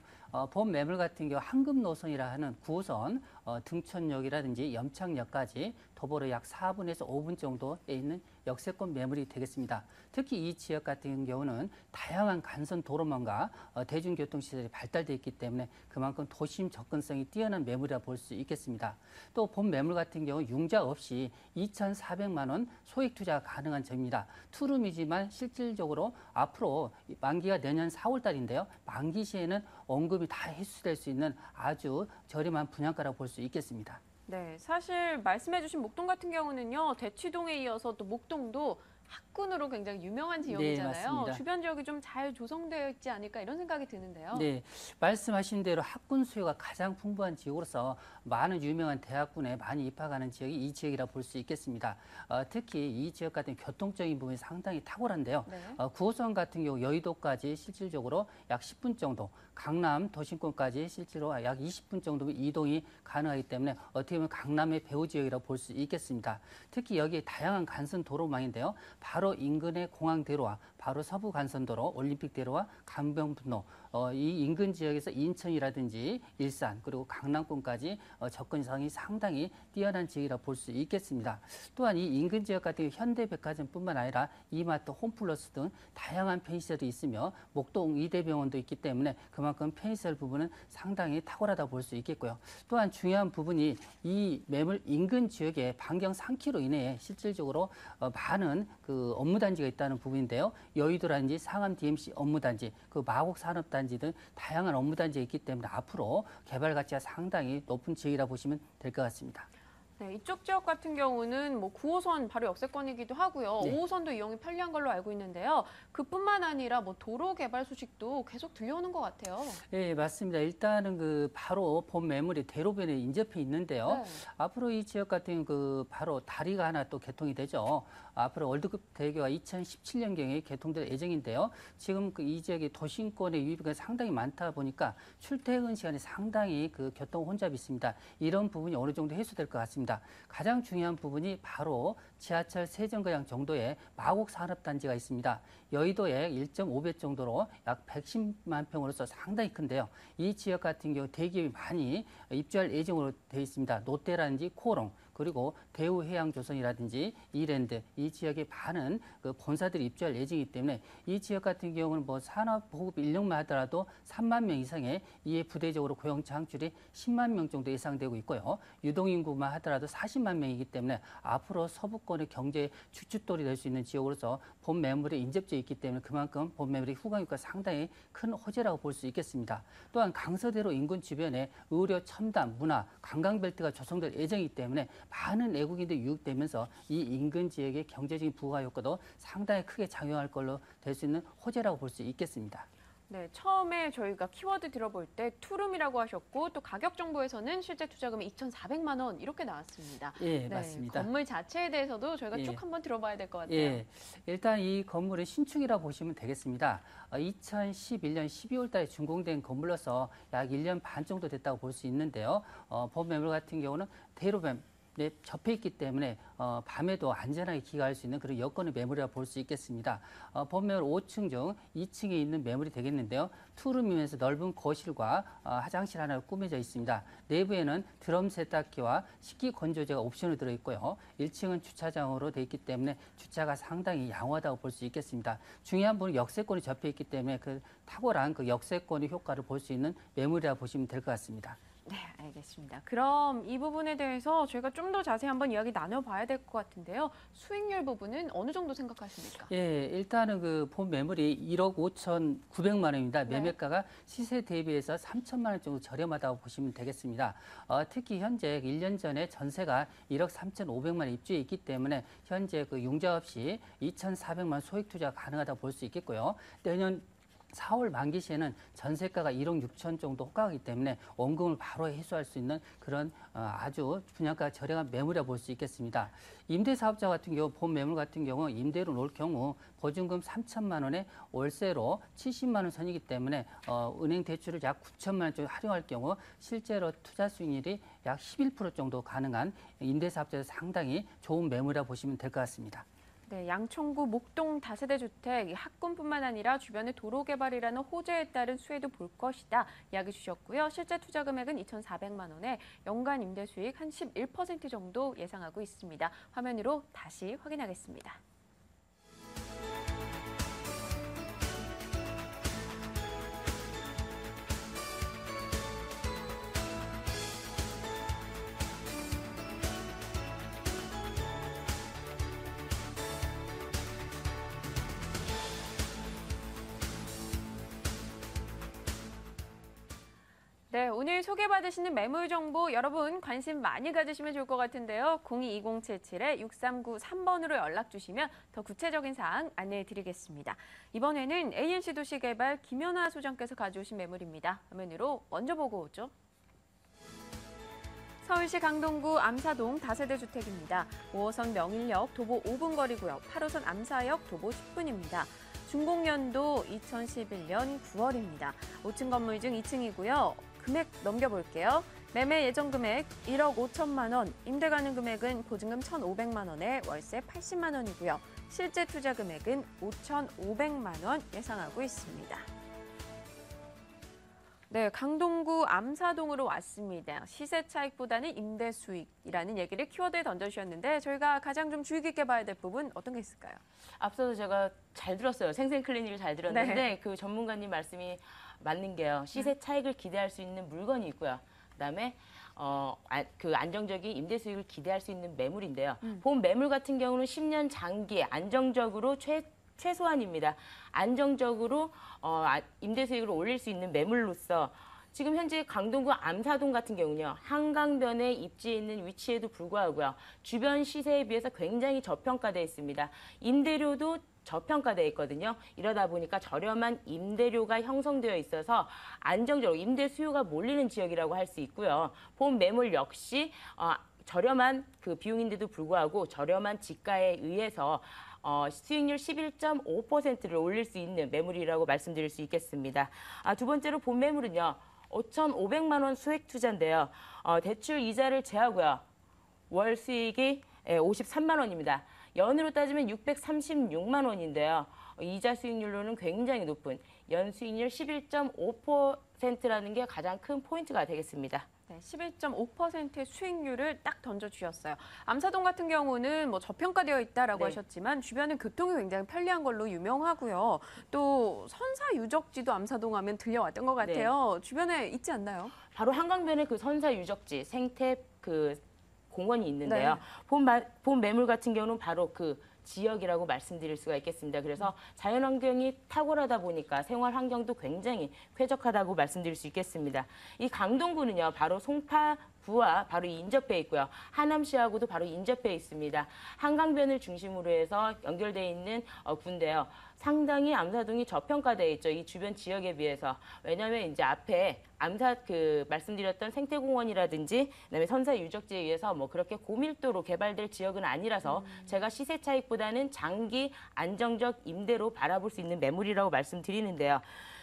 본 매물 같은 경우 황금 노선이라 하는 9호선 등촌역이라든지 염창역까지 도보로 약 4분에서 5분 정도에 있는 역세권 매물이 되겠습니다. 특히 이 지역 같은 경우는 다양한 간선 도로망과 대중교통시설이 발달되어 있기 때문에 그만큼 도심 접근성이 뛰어난 매물이라 볼 수 있겠습니다. 또 본 매물 같은 경우 융자 없이 2,400만 원 소액 투자가 가능한 점입니다. 투룸이지만 실질적으로 앞으로 만기가 내년 4월 달인데요. 만기 시에는 원금이 다 회수될 수 있는 아주 저렴한 분양가라고 볼 수 있겠습니다. 네, 사실 말씀해주신 목동 같은 경우는요. 대치동에 이어서 또 목동도 학군으로 굉장히 유명한 지역이잖아요. 네, 주변 지역이 좀 잘 조성되어 있지 않을까 이런 생각이 드는데요. 네, 말씀하신 대로 학군 수요가 가장 풍부한 지역으로서 많은 유명한 대학군에 많이 입학하는 지역이 이 지역이라 볼 수 있겠습니다. 특히 이 지역 같은 교통적인 부분이 상당히 탁월한데요. 네. 9호선 같은 경우 여의도까지 실질적으로 약 10분 정도, 강남 도심권까지 실제로 약 20분 정도 이동이 가능하기 때문에 어떻게 보면 강남의 배후 지역이라고 볼 수 있겠습니다. 특히 여기에 다양한 간선 도로망인데요. 바로 인근의 공항대로와 바로 서부 간선도로, 올림픽대로와 강변북로, 이 인근 지역에서 인천이라든지 일산 그리고 강남권까지 접근성이 상당히 뛰어난 지역이라 볼 수 있겠습니다. 또한 이 인근 지역 같은 경우 현대백화점뿐만 아니라 이마트, 홈플러스 등 다양한 편의시설이 있으며 목동 이대병원도 있기 때문에 그만큼 편의시설 부분은 상당히 탁월하다 볼 수 있겠고요. 또한 중요한 부분이 이 매물 인근 지역에 반경 3km 이내에 실질적으로 많은 그 업무단지가 있다는 부분인데요. 여의도라든지 상암 DMC 업무단지, 그 마곡 산업단지 등 다양한 업무단지가 있기 때문에 앞으로 개발 가치가 상당히 높은 지역이라 보시면 될 것 같습니다. 네, 이쪽 지역 같은 경우는 뭐 9호선 바로 역세권이기도 하고요. 네. 5호선도 이용이 편리한 걸로 알고 있는데요. 그뿐만 아니라 뭐 도로 개발 소식도 계속 들려오는 것 같아요. 네, 맞습니다. 일단은 그 바로 본 매물이 대로변에 인접해 있는데요. 네. 앞으로 이 지역 같은 그 바로 다리가 하나 또 개통이 되죠. 앞으로 월드컵 대교가 2017년경에 개통될 예정인데요. 지금 그 이 지역의 도심권의 유입이 상당히 많다 보니까 출퇴근 시간이 상당히 그 교통 혼잡이 있습니다. 이런 부분이 어느 정도 해소될 것 같습니다. 가장 중요한 부분이 바로 지하철 세정거장 정도의 마곡 산업단지가 있습니다. 여의도에 1.5배 정도로 약 110만 평으로서 상당히 큰데요. 이 지역 같은 경우 대기업이 많이 입주할 예정으로 되어 있습니다. 롯데라든지 코오롱, 그리고 대우해양조선이라든지 이랜드 이 지역에 많은 그 본사들이 입주할 예정이기 때문에 이 지역 같은 경우는 뭐 산업보급 인력만 하더라도 3만 명 이상의 이에 부대적으로 고용 창출이 10만 명 정도 예상되고 있고요. 유동인구만 하더라도 40만 명이기 때문에 앞으로 서부권의 경제 주춧돌이 될 수 있는 지역으로서 본 매물이 인접져 있기 때문에 그만큼 본 매물의 후광효과가 상당히 큰 호재라고 볼 수 있겠습니다. 또한 강서대로 인근 주변에 의료, 첨단, 문화, 관광벨트가 조성될 예정이기 때문에 많은 외국인들이 유입되면서 이 인근 지역의 경제적인 부가 효과도 상당히 크게 작용할 걸로 될 수 있는 호재라고 볼 수 있겠습니다. 네, 처음에 저희가 키워드 들어볼 때 투룸이라고 하셨고 또 가격 정보에서는 실제 투자금이 2,400만 원 이렇게 나왔습니다. 예, 맞습니다. 건물 자체에 대해서도 저희가 쭉 한번 들어봐야 될 것 같아요. 예, 일단 이 건물은 신축이라고 보시면 되겠습니다. 2011년 12월 달에 준공된 건물로서 약 1년 반 정도 됐다고 볼 수 있는데요. 본 매물 같은 경우는 대로변 접해 있기 때문에 밤에도 안전하게 기가할 수 있는 그런 여건의 매물이라고 볼 수 있겠습니다. 본 매물 5층 중 2층에 있는 매물이 되겠는데요. 투룸이면서 넓은 거실과 화장실 하나가 꾸며져 있습니다. 내부에는 드럼 세탁기와 식기 건조제가 옵션으로 들어있고요. 1층은 주차장으로 되어 있기 때문에 주차가 상당히 양호하다고 볼 수 있겠습니다. 중요한 부분은 역세권이 접해 있기 때문에 그 탁월한 그 역세권의 효과를 볼 수 있는 매물이라고 보시면 될 것 같습니다. 네, 알겠습니다. 그럼 이 부분에 대해서 저희가 좀 더 자세히 한번 이야기 나눠봐야 될 것 같은데요. 수익률 부분은 어느 정도 생각하십니까? 예, 일단은 그 본 매물이 1억 5,900만 원입니다. 매매가가 시세 대비해서 3천만 원 정도 저렴하다고 보시면 되겠습니다. 특히 현재 1년 전에 전세가 1억 3,500만 원 입주해 있기 때문에 현재 그 융자 없이 2,400만 원 소액 투자 가능하다고 볼 수 있겠고요. 내년 4월 만기 시에는 전세가가 1억 6천 정도 호가하기 때문에 원금을 바로 해소할 수 있는 그런 아주 분양가 저렴한 매물이라고 볼 수 있겠습니다. 임대사업자 같은 경우 본 매물 같은 경우 임대로 놓을 경우 보증금 3천만 원에 월세로 70만 원 선이기 때문에 은행 대출을 약 9천만 원 정도 활용할 경우 실제로 투자 수익률이 약 11% 정도 가능한 임대사업자에서 상당히 좋은 매물이라고 보시면 될 것 같습니다. 네, 양천구 목동 다세대 주택 학군뿐만 아니라 주변의 도로 개발이라는 호재에 따른 수혜도 볼 것이다 이야기 주셨고요. 실제 투자 금액은 2,400만 원에 연간 임대 수익 한 11% 정도 예상하고 있습니다. 화면으로 다시 확인하겠습니다. 네, 오늘 소개받으시는 매물 정보 여러분 관심 많이 가지시면 좋을 것 같은데요. 022077-6393번으로 연락 주시면 더 구체적인 사항 안내해 드리겠습니다. 이번에는 ANC 도시개발 김연아 소장께서 가져오신 매물입니다. 화면으로 먼저 보고 오죠. 서울시 강동구 암사동 다세대 주택입니다. 5호선 명일역 도보 5분 거리고요. 8호선 암사역 도보 10분입니다. 준공연도 2011년 9월입니다. 5층 건물 중 2층이고요. 금액 넘겨볼게요. 매매 예정 금액 1억 5천만 원, 임대 가능 금액은 보증금 1,500만 원에 월세 80만 원이고요. 실제 투자 금액은 5,500만 원 예상하고 있습니다. 네, 강동구 암사동으로 왔습니다. 시세 차익보다는 임대 수익이라는 얘기를 키워드에 던져주셨는데 저희가 가장 좀 주의 깊게 봐야 될 부분 어떤 게 있을까요? 앞서서 제가 잘 들었어요. 생생 클리닉을 잘 들었는데 네. 그 전문가님 말씀이 맞는 게요. 시세 차익을 기대할 수 있는 물건이 있고요. 그다음에 그 안정적인 임대 수익을 기대할 수 있는 매물인데요. 본 매물 같은 경우는 10년 장기 안정적으로 최소한입니다. 안정적으로 임대 수익을 올릴 수 있는 매물로서 지금 현재 강동구 암사동 같은 경우는요. 한강변에 입지해 있는 위치에도 불구하고요. 주변 시세에 비해서 굉장히 저평가되어 있습니다. 임대료도 저평가되어 있거든요. 이러다 보니까 저렴한 임대료가 형성되어 있어서 안정적으로 임대 수요가 몰리는 지역이라고 할 수 있고요. 본 매물 역시 저렴한 그 비용인데도 불구하고 저렴한 지가에 의해서 수익률 11.5%를 올릴 수 있는 매물이라고 말씀드릴 수 있겠습니다. 두 번째로 본 매물은요. 5,500만 원 수익 투자인데요. 대출 이자를 제하고요. 월 수익이 53만 원입니다. 연으로 따지면 636만 원인데요. 이자 수익률로는 굉장히 높은 연 수익률 11.5%라는 게 가장 큰 포인트가 되겠습니다. 네, 11.5%의 수익률을 딱 던져주셨어요. 암사동 같은 경우는 뭐 저평가되어 있다라고 네. 하셨지만 주변은 교통이 굉장히 편리한 걸로 유명하고요. 또 선사 유적지도 암사동 하면 들려왔던 것 같아요. 주변에 있지 않나요? 바로 한강변에 그 선사 유적지 생태 그 공원이 있는데요. 네. 본 매물 같은 경우는 바로 그 지역이라고 말씀드릴 수가 있겠습니다. 그래서 자연 환경이 탁월하다 보니까 생활 환경도 굉장히 쾌적하다고 말씀드릴 수 있겠습니다. 이 강동구는요, 바로 송파구와 바로 인접해 있고요. 하남시하고도 바로 인접해 있습니다. 한강변을 중심으로 해서 연결되어 있는 구인데요. 상당히 암사동이 저평가되어 있죠. 이 주변 지역에 비해서. 왜냐하면 이제 앞에 말씀드렸던 생태공원이라든지 그다음에 선사 유적지에 의해서 뭐 그렇게 고밀도로 개발될 지역은 아니라서 제가 시세 차익보다는 장기 안정적 임대로 바라볼 수 있는 매물이라고 말씀드리는데요.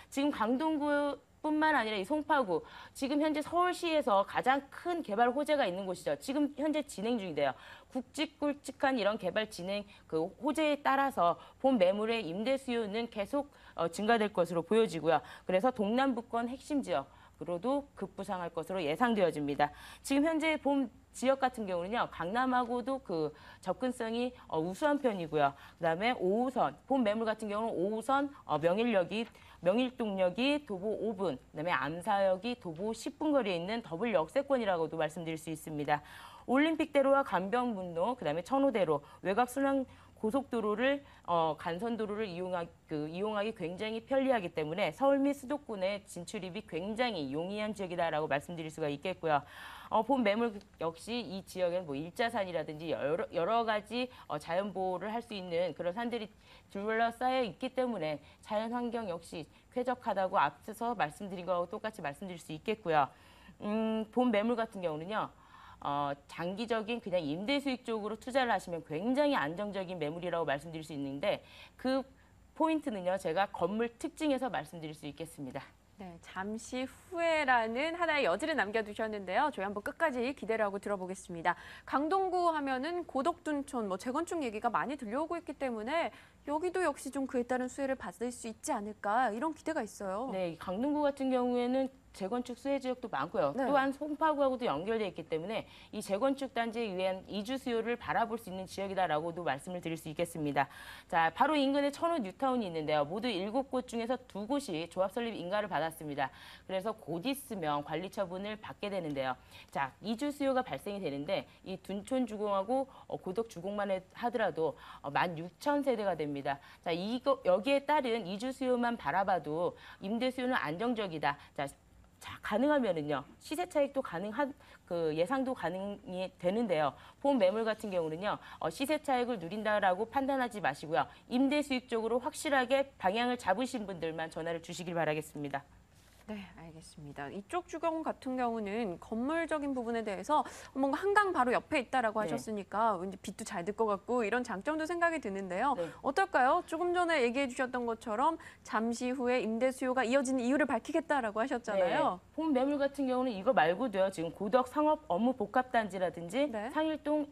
지금 강동구 뿐만 아니라 이 송파구, 지금 현재 서울시에서 가장 큰 개발 호재가 있는 곳이죠. 지금 현재 진행 중인데요. 굵직굵직한 이런 개발 진행 그 호재에 따라서 본 매물의 임대 수요는 계속 증가될 것으로 보여지고요. 그래서 동남부권 핵심 지역으로도 급부상할 것으로 예상되어집니다. 지금 현재 본 지역 같은 경우는요, 강남하고도 그 접근성이 우수한 편이고요. 그다음에 5호선, 본 매물 같은 경우는 5호선 명일동역이 도보 5분, 그다음에 암사역이 도보 10분 거리에 있는 더블 역세권이라고도 말씀드릴 수 있습니다. 올림픽대로와 간병문로, 그다음에 천호대로, 외곽순환 고속도로를 간선도로를 이용하기 굉장히 편리하기 때문에 서울 및 수도권의 진출입이 굉장히 용이한 지역이다라고 말씀드릴 수가 있겠고요. 본 매물 역시 이 지역에는 뭐 일자산이라든지 여러 가지 자연 보호를 할 수 있는 그런 산들이 둘러싸여 있기 때문에 자연 환경 역시 쾌적하다고 앞서서 말씀드린 거하고 똑같이 말씀드릴 수 있겠고요. 본 매물 같은 경우는요. 장기적인 그냥 임대 수익 쪽으로 투자를 하시면 굉장히 안정적인 매물이라고 말씀드릴 수 있는데 그 포인트는요. 제가 건물 특징에서 말씀드릴 수 있겠습니다. 네, 잠시 후에라는 하나의 여지를 남겨두셨는데요. 저희 한번 끝까지 기대를 하고 들어보겠습니다. 강동구 하면은 고덕둔촌, 재건축 얘기가 많이 들려오고 있기 때문에 여기도 역시 좀 그에 따른 수혜를 받을 수 있지 않을까 이런 기대가 있어요. 네, 강동구 같은 경우에는 재건축 수혜 지역도 많고요. 네. 또한 송파구하고도 연결되어 있기 때문에 이 재건축 단지에 의한 이주 수요를 바라볼 수 있는 지역이다라고도 말씀을 드릴 수 있겠습니다. 자, 바로 인근에 천호 뉴타운이 있는데요. 모두 7곳 중에서 2곳이 조합 설립 인가를 받았습니다. 그래서 곧 있으면 관리 처분을 받게 되는데요. 자, 이주 수요가 발생이 되는데 이 둔촌 주공하고 고덕 주공만 하더라도 16,000세대가 됩니다. 자, 여기에 따른 이주 수요만 바라봐도 임대 수요는 안정적이다. 자, 가능하면은요, 시세 차익도 예상도 가능이 되는데요. 본 매물 같은 경우는요, 시세 차익을 누린다라고 판단하지 마시고요. 임대 수익 쪽으로 확실하게 방향을 잡으신 분들만 전화를 주시길 바라겠습니다. 네, 알겠습니다. 이쪽 주공 같은 경우는 건물적인 부분에 대해서 뭔가 한강 바로 옆에 있다라고 네. 하셨으니까 왠지 빛도 잘 들 것 같고 이런 장점도 생각이 드는데요. 네. 어떨까요? 조금 전에 얘기해 주셨던 것처럼 잠시 후에 임대 수요가 이어지는 이유를 밝히겠다라고 하셨잖아요. 네. 본 매물 같은 경우는 이거 말고도요. 지금 고덕 상업 업무 복합 단지라든지 네. 상일동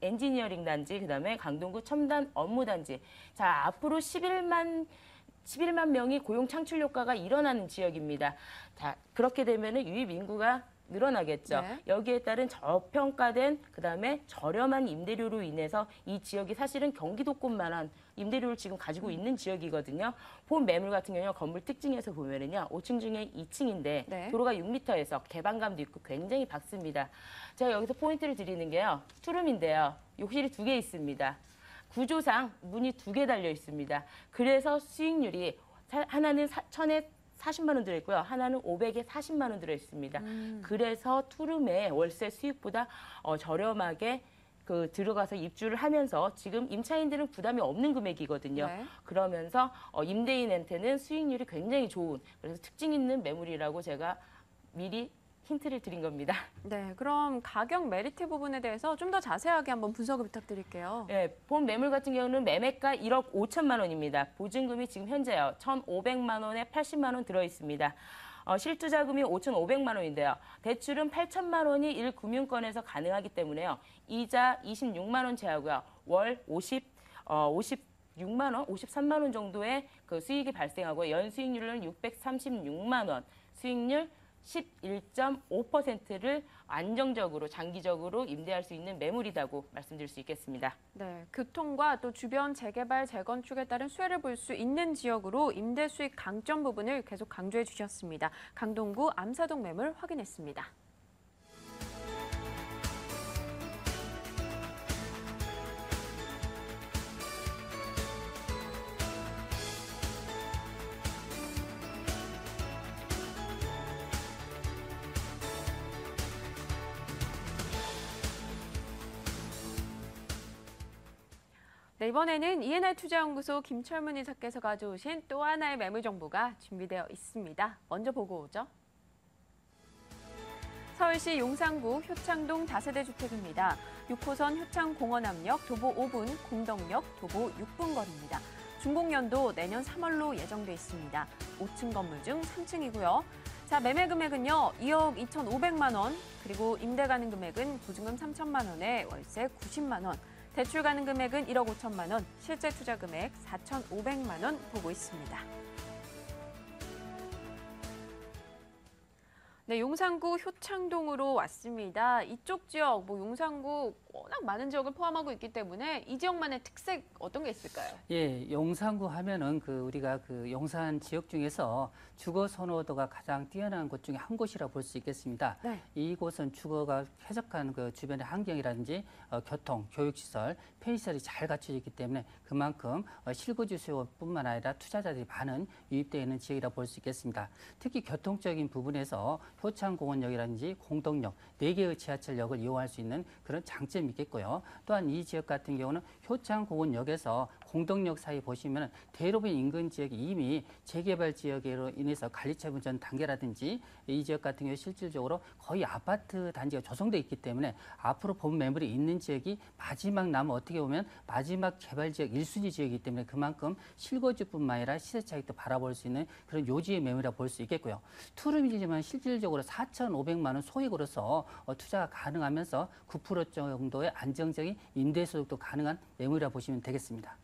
엔지니어링 단지, 그다음에 강동구 첨단 업무 단지. 자, 앞으로 11만 명이 고용 창출 효과가 일어나는 지역입니다. 자, 그렇게 되면은 유입 인구가 늘어나겠죠. 네. 여기에 따른 저평가된 그다음에 저렴한 임대료로 인해서 이 지역이 사실은 경기도권만한 임대료를 지금 가지고 있는 지역이거든요. 본 매물 같은 경우는 건물 특징에서 보면은요. 5층 중에 2층인데 네. 도로가 6m에서 개방감도 있고 굉장히 밝습니다. 제가 여기서 포인트를 드리는 게요. 투룸인데요. 욕실이 2개 있습니다. 구조상 문이 2개 달려 있습니다. 그래서 수익률이 하나는 1,000에 40만 원 들어있고요. 하나는 500에 40만 원 들어있습니다. 그래서 투룸의 월세 수익보다 저렴하게 들어가서 입주를 하면서 지금 임차인들은 부담이 없는 금액이거든요. 네. 그러면서 임대인한테는 수익률이 굉장히 좋은 그래서 특징 있는 매물이라고 제가 미리 힌트를 드린 겁니다. 네, 그럼 가격 메리트 부분에 대해서 좀 더 자세하게 한번 분석을 부탁드릴게요. 네, 본 매물 같은 경우는 매매가 1억 5천만 원입니다. 보증금이 지금 현재요. 1,500만 원에 80만 원 들어 있습니다. 실투자금이 5,500만 원인데요. 대출은 8천만 원이 1금융권에서 가능하기 때문에요. 이자 26만 원 제하고요. 월 56만 원, 53만 원 정도의 그 수익이 발생하고 연수익률은 636만 원, 수익률 11.5%를 안정적으로 장기적으로 임대할 수 있는 매물이라고 말씀드릴 수 있겠습니다. 네, 교통과 또 주변 재개발, 재건축에 따른 수혜를 볼 수 있는 지역으로 임대 수익 강점 부분을 계속 강조해 주셨습니다. 강동구 암사동 매물 확인했습니다. 네, 이번에는 ENR 투자연구소 김철문 이사께서 가져오신 또 하나의 매물 정보가 준비되어 있습니다. 먼저 보고 오죠. 서울시 용산구 효창동 다세대 주택입니다. 6호선 효창공원앞역 도보 5분, 공덕역 도보 6분 거리입니다. 준공연도 내년 3월로 예정돼 있습니다. 5층 건물 중 3층이고요. 자, 매매 금액은요, 2억 2,500만 원, 그리고 임대 가능 금액은 보증금 3천만 원에 월세 90만 원, 대출 가능 금액은 1억 5천만 원, 실제 투자 금액 4,500만 원 보고 있습니다. 네, 용산구 효창동으로 왔습니다. 이쪽 지역, 용산구 워낙 많은 지역을 포함하고 있기 때문에 이 지역만의 특색 어떤 게 있을까요? 예, 용산구 하면은 우리가 용산 지역 중에서 주거 선호도가 가장 뛰어난 곳 중에 한 곳이라 볼 수 있겠습니다. 네. 이곳은 주거가 쾌적한 주변의 환경이라든지 교통, 교육시설, 편의시설이 잘 갖춰져 있기 때문에 그만큼 실거주 수요뿐만 아니라 투자자들이 많은 유입되어 있는 지역이라 볼 수 있겠습니다. 특히 교통적인 부분에서 효창공원역이라든지 공덕역, 4개의 지하철역을 이용할 수 있는 그런 장점이 있겠고요. 또한 이 지역 같은 경우는 효창공원역에서 공덕역 사이 보시면 대로변 인근 지역이 이미 재개발 지역으로 인해서 관리처분 전 단계라든지 이 지역 같은 경우 실질적으로 거의 아파트 단지가 조성돼 있기 때문에 앞으로 본 매물이 있는 지역이 마지막 남은 어떻게 보면 마지막 개발 지역 1순위 지역이기 때문에 그만큼 실거주뿐만 아니라 시세 차익도 바라볼 수 있는 그런 요지의 매물이라 볼 수 있겠고요. 투룸이지만 실질적으로 4,500만 원 소액으로서 투자가 가능하면서 9% 정도의 안정적인 임대소득도 가능한 매물이라 보시면 되겠습니다.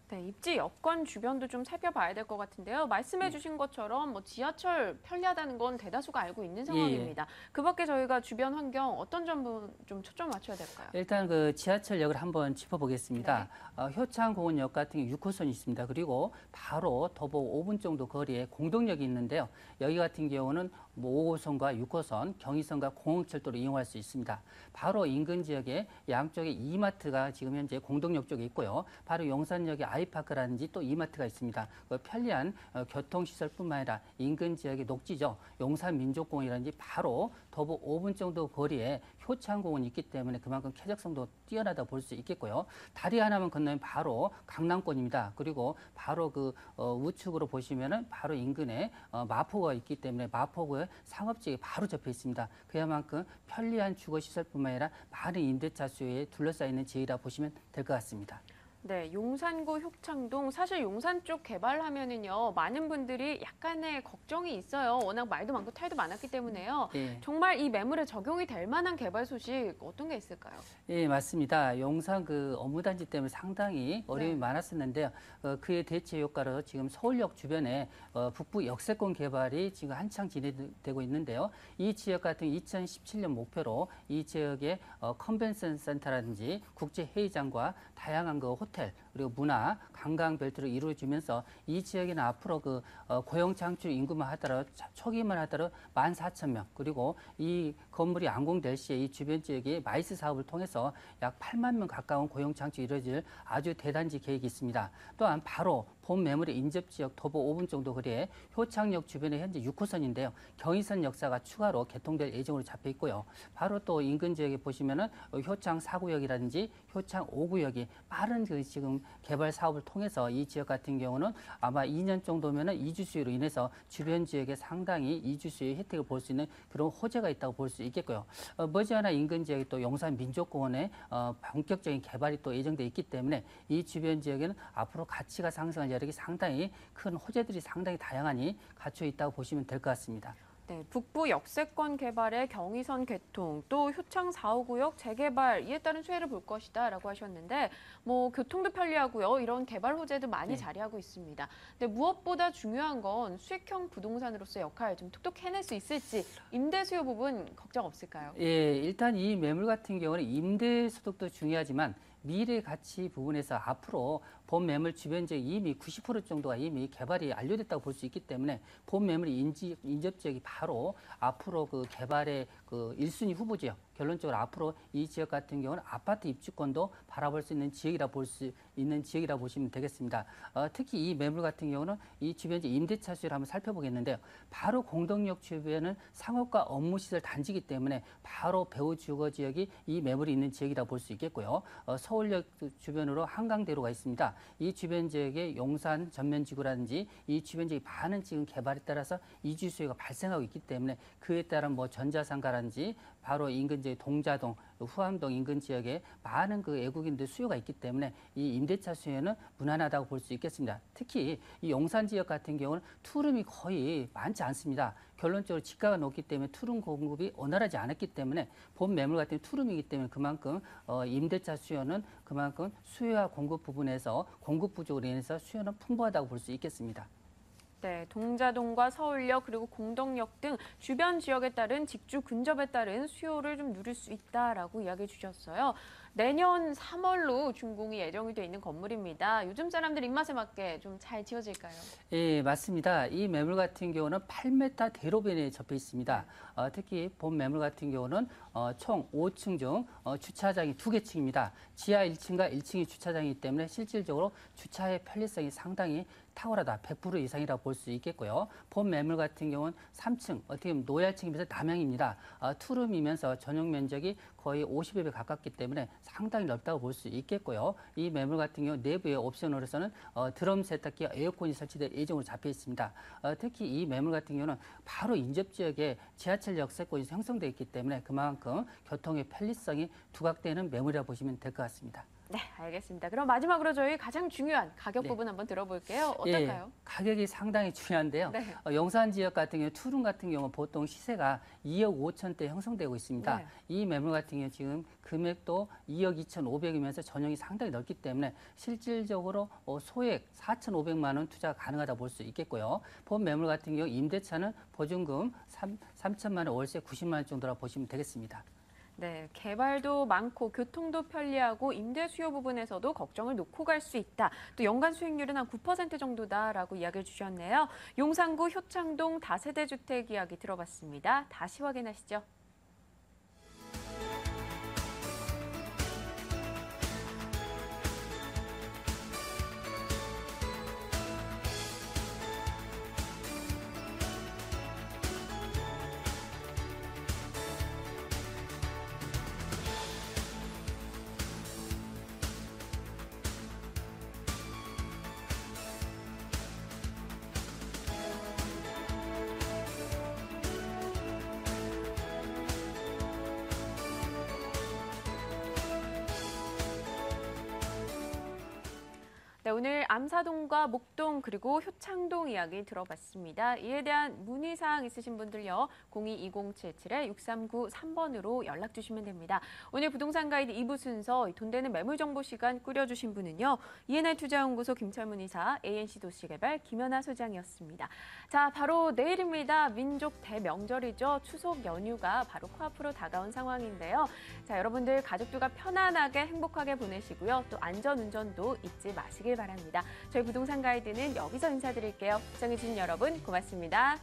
네, 입지 여건 주변도 좀 살펴봐야 될 것 같은데요. 말씀해 주신 것처럼 지하철 편리하다는 건 대다수가 알고 있는 상황입니다. 예. 그 밖에 저희가 주변 환경 어떤 점은 좀 초점을 맞춰야 될까요? 일단 지하철역을 한번 짚어보겠습니다. 네. 효창공원역 같은 경우 6호선이 있습니다. 그리고 바로 도보 5분 정도 거리에 공덕역이 있는데요. 여기 같은 경우는 5호선과 6호선, 경의선과 공흥철도를 이용할 수 있습니다. 바로 인근 지역에 양쪽에 이마트가 지금 현재 공덕역 쪽에 있고요. 바로 용산역에 아이파크라든지 또 이마트가 있습니다. 편리한 교통시설뿐만 아니라 인근 지역의 녹지죠. 용산민족공원이라든지 바로 도보 5분 정도 거리에 효창공원이 있기 때문에 그만큼 쾌적성도 뛰어나다 볼 수 있겠고요. 다리 하나만 건너면 바로 강남권입니다. 그리고 바로 우측으로 보시면은 바로 인근에 마포구가 있기 때문에 마포구에 상업지역이 바로 접해 있습니다. 그야만큼 편리한 주거시설뿐만 아니라 많은 임대차 수요에 둘러싸여 있는 지역이라 보시면 될 것 같습니다. 네, 용산구 효창동 사실 용산 쪽 개발하면은요 많은 분들이 약간의 걱정이 있어요. 워낙 말도 많고 탈도 많았기 때문에요. 예. 정말 이 매물에 적용이 될 만한 개발 소식 어떤 게 있을까요? 예, 맞습니다. 용산 업무단지 때문에 상당히 어려움이 네. 많았었는데요. 그의 대체 효과로 지금 서울역 주변에 북부 역세권 개발이 지금 한창 진행되고 있는데요. 이 지역 같은 2017년 목표로 이 지역의 컨벤션 센터라든지 국제회의장과 다양한 호텔 그리고 문화, 관광 벨트를 이루어지면서 이 지역에는 앞으로 고용 창출 인구만 하더라도 초기만 하더라도 14,000명 그리고 이 건물이 완공될 시에 이 주변 지역에 마이스 사업을 통해서 약 8만 명 가까운 고용 창출이 이루어질 아주 대단지 계획이 있습니다. 또한 바로 본 매물의 인접 지역 도보 5분 정도 거리에 효창역 주변에 현재 6호선인데요. 경의선 역사가 추가로 개통될 예정으로 잡혀 있고요. 바로 또 인근 지역에 보시면은 효창 4구역이라든지 효창 5구역이 빠른 지금 개발 사업을 통해서 이 지역 같은 경우는 아마 2년 정도면은 이주 수요로 인해서 주변 지역에 상당히 이주 수요 혜택을 볼 수 있는 그런 호재가 있다고 볼 수 있겠고요. 머지않아 인근 지역에 또 용산 민족공원에 본격적인 개발이 또 예정돼 있기 때문에 이 주변 지역에는 앞으로 가치가 상승할 여력이 상당히 큰 호재들이 상당히 다양하니 갖춰 있다고 보시면 될 것 같습니다. 네, 북부 역세권 개발의 경의선 개통, 또 효창 4호구역 재개발, 이에 따른 수혜를 볼 것이다라고 하셨는데 뭐 교통도 편리하고요. 이런 개발 호재도 많이 자리하고 있습니다. 근데 무엇보다 중요한 건 수익형 부동산으로서의 역할 좀 톡톡 해낼 수 있을지 임대 수요 부분 걱정 없을까요? 예, 일단 이 매물 같은 경우는 임대 소득도 중요하지만 미래 가치 부분에서 앞으로 본 매물 주변 지역 이미 90% 정도가 이미 개발이 완료됐다고 볼 수 있기 때문에 본 매물 인접 지역이 바로 앞으로 그 개발의 그 1순위 후보 지역, 결론적으로 앞으로 이 지역 같은 경우는 아파트 입주권도 바라볼 수 있는 지역이라 볼 수 있는 지역이라 보시면 되겠습니다. 특히 이 매물 같은 경우는 이 주변 지역 임대차 수요를 한번 살펴보겠는데요. 바로 공덕역 주변은 상업과 업무시설 단지이기 때문에 바로 배후 주거 지역이 이 매물이 있는 지역이라 볼 수 있겠고요. 서울역 주변으로 한강대로가 있습니다. 이 주변 지역의 용산 전면지구라든지 이 주변 지역이 많은 지금 개발에 따라서 이주 수요가 발생하고 있기 때문에 그에 따른 뭐 전자상가라든지 바로 인근 지역 동자동, 후암동 인근 지역에 많은 그 외국인들 수요가 있기 때문에 이 임대차 수요는 무난하다고 볼 수 있겠습니다. 특히 이 용산 지역 같은 경우는 투룸이 거의 많지 않습니다. 결론적으로 지가가 높기 때문에 투룸 공급이 원활하지 않았기 때문에 본 매물 같은 투룸이기 때문에 그만큼 임대차 수요는 그만큼 수요와 공급 부분에서 공급 부족으로 인해서 수요는 풍부하다고 볼 수 있겠습니다. 네, 동자동과 서울역 그리고 공덕역 등 주변 지역에 따른 직주 근접에 따른 수요를 좀 누릴 수 있다라고 이야기해 주셨어요. 내년 3월로 준공이 예정이 돼 있는 건물입니다. 요즘 사람들 입맛에 맞게 좀 잘 지어질까요? 예, 맞습니다. 이 매물 같은 경우는 8m 대로변에 접해 있습니다. 특히 본 매물 같은 경우는 총 5층 중 주차장이 2개 층입니다. 지하 1층과 1층이 주차장이기 때문에 실질적으로 주차의 편리성이 상당히 탁월하다. 100% 이상이라고 볼 수 있겠고요. 본 매물 같은 경우는 3층, 어떻게 보면 노얄층이면서 남향입니다. 투룸이면서 전용 면적이 거의 50여 배 가깝기 때문에 상당히 넓다고 볼 수 있겠고요. 이 매물 같은 경우 내부의 옵션으로서는 드럼 세탁기와 에어컨이 설치될 예정으로 잡혀 있습니다. 특히 이 매물 같은 경우는 바로 인접 지역에 지하철 역세권이 형성되어 있기 때문에 그만큼 교통의 편리성이 두각되는 매물이라고 보시면 될 것 같습니다. 네, 알겠습니다. 그럼 마지막으로 저희 가장 중요한 가격 부분 한번 들어볼게요. 어떨까요? 예, 가격이 상당히 중요한데요. 네. 용산 지역 같은 경우 투룸 같은 경우 보통 시세가 2억 5천대 형성되고 있습니다. 네. 이 매물 같은 경우 지금 금액도 2억 2,500이면서 전용이 상당히 넓기 때문에 실질적으로 소액 4,500만 원 투자가 가능하다고 볼 수 있겠고요. 본 매물 같은 경우 임대차는 보증금 3천만 원, 월세 90만 원 정도라고 보시면 되겠습니다. 네, 개발도 많고 교통도 편리하고 임대 수요 부분에서도 걱정을 놓고 갈 수 있다. 또 연간 수익률은 한 9% 정도다라고 이야기를 주셨네요. 용산구 효창동 다세대 주택 이야기 들어봤습니다. 다시 확인하시죠. 네, 오늘 암사동과 목동 그리고 효창동 이야기 들어봤습니다. 이에 대한 문의사항 있으신 분들요. 02-2077-6393번으로 연락 주시면 됩니다. 오늘 부동산 가이드 2부 순서 돈 되는 매물 정보 시간 꾸려주신 분은요. ENI 투자연구소 김철문 이사, ANC 도시개발 김연아 소장이었습니다. 자, 바로 내일입니다. 민족 대명절이죠. 추석 연휴가 바로 코앞으로 다가온 상황인데요. 자, 여러분들 가족들과 편안하게 행복하게 보내시고요. 또 안전운전도 잊지 마시길 바랍니다. 저희 부동산 가이드는 여기서 인사드릴게요. 시청해주신 여러분 고맙습니다.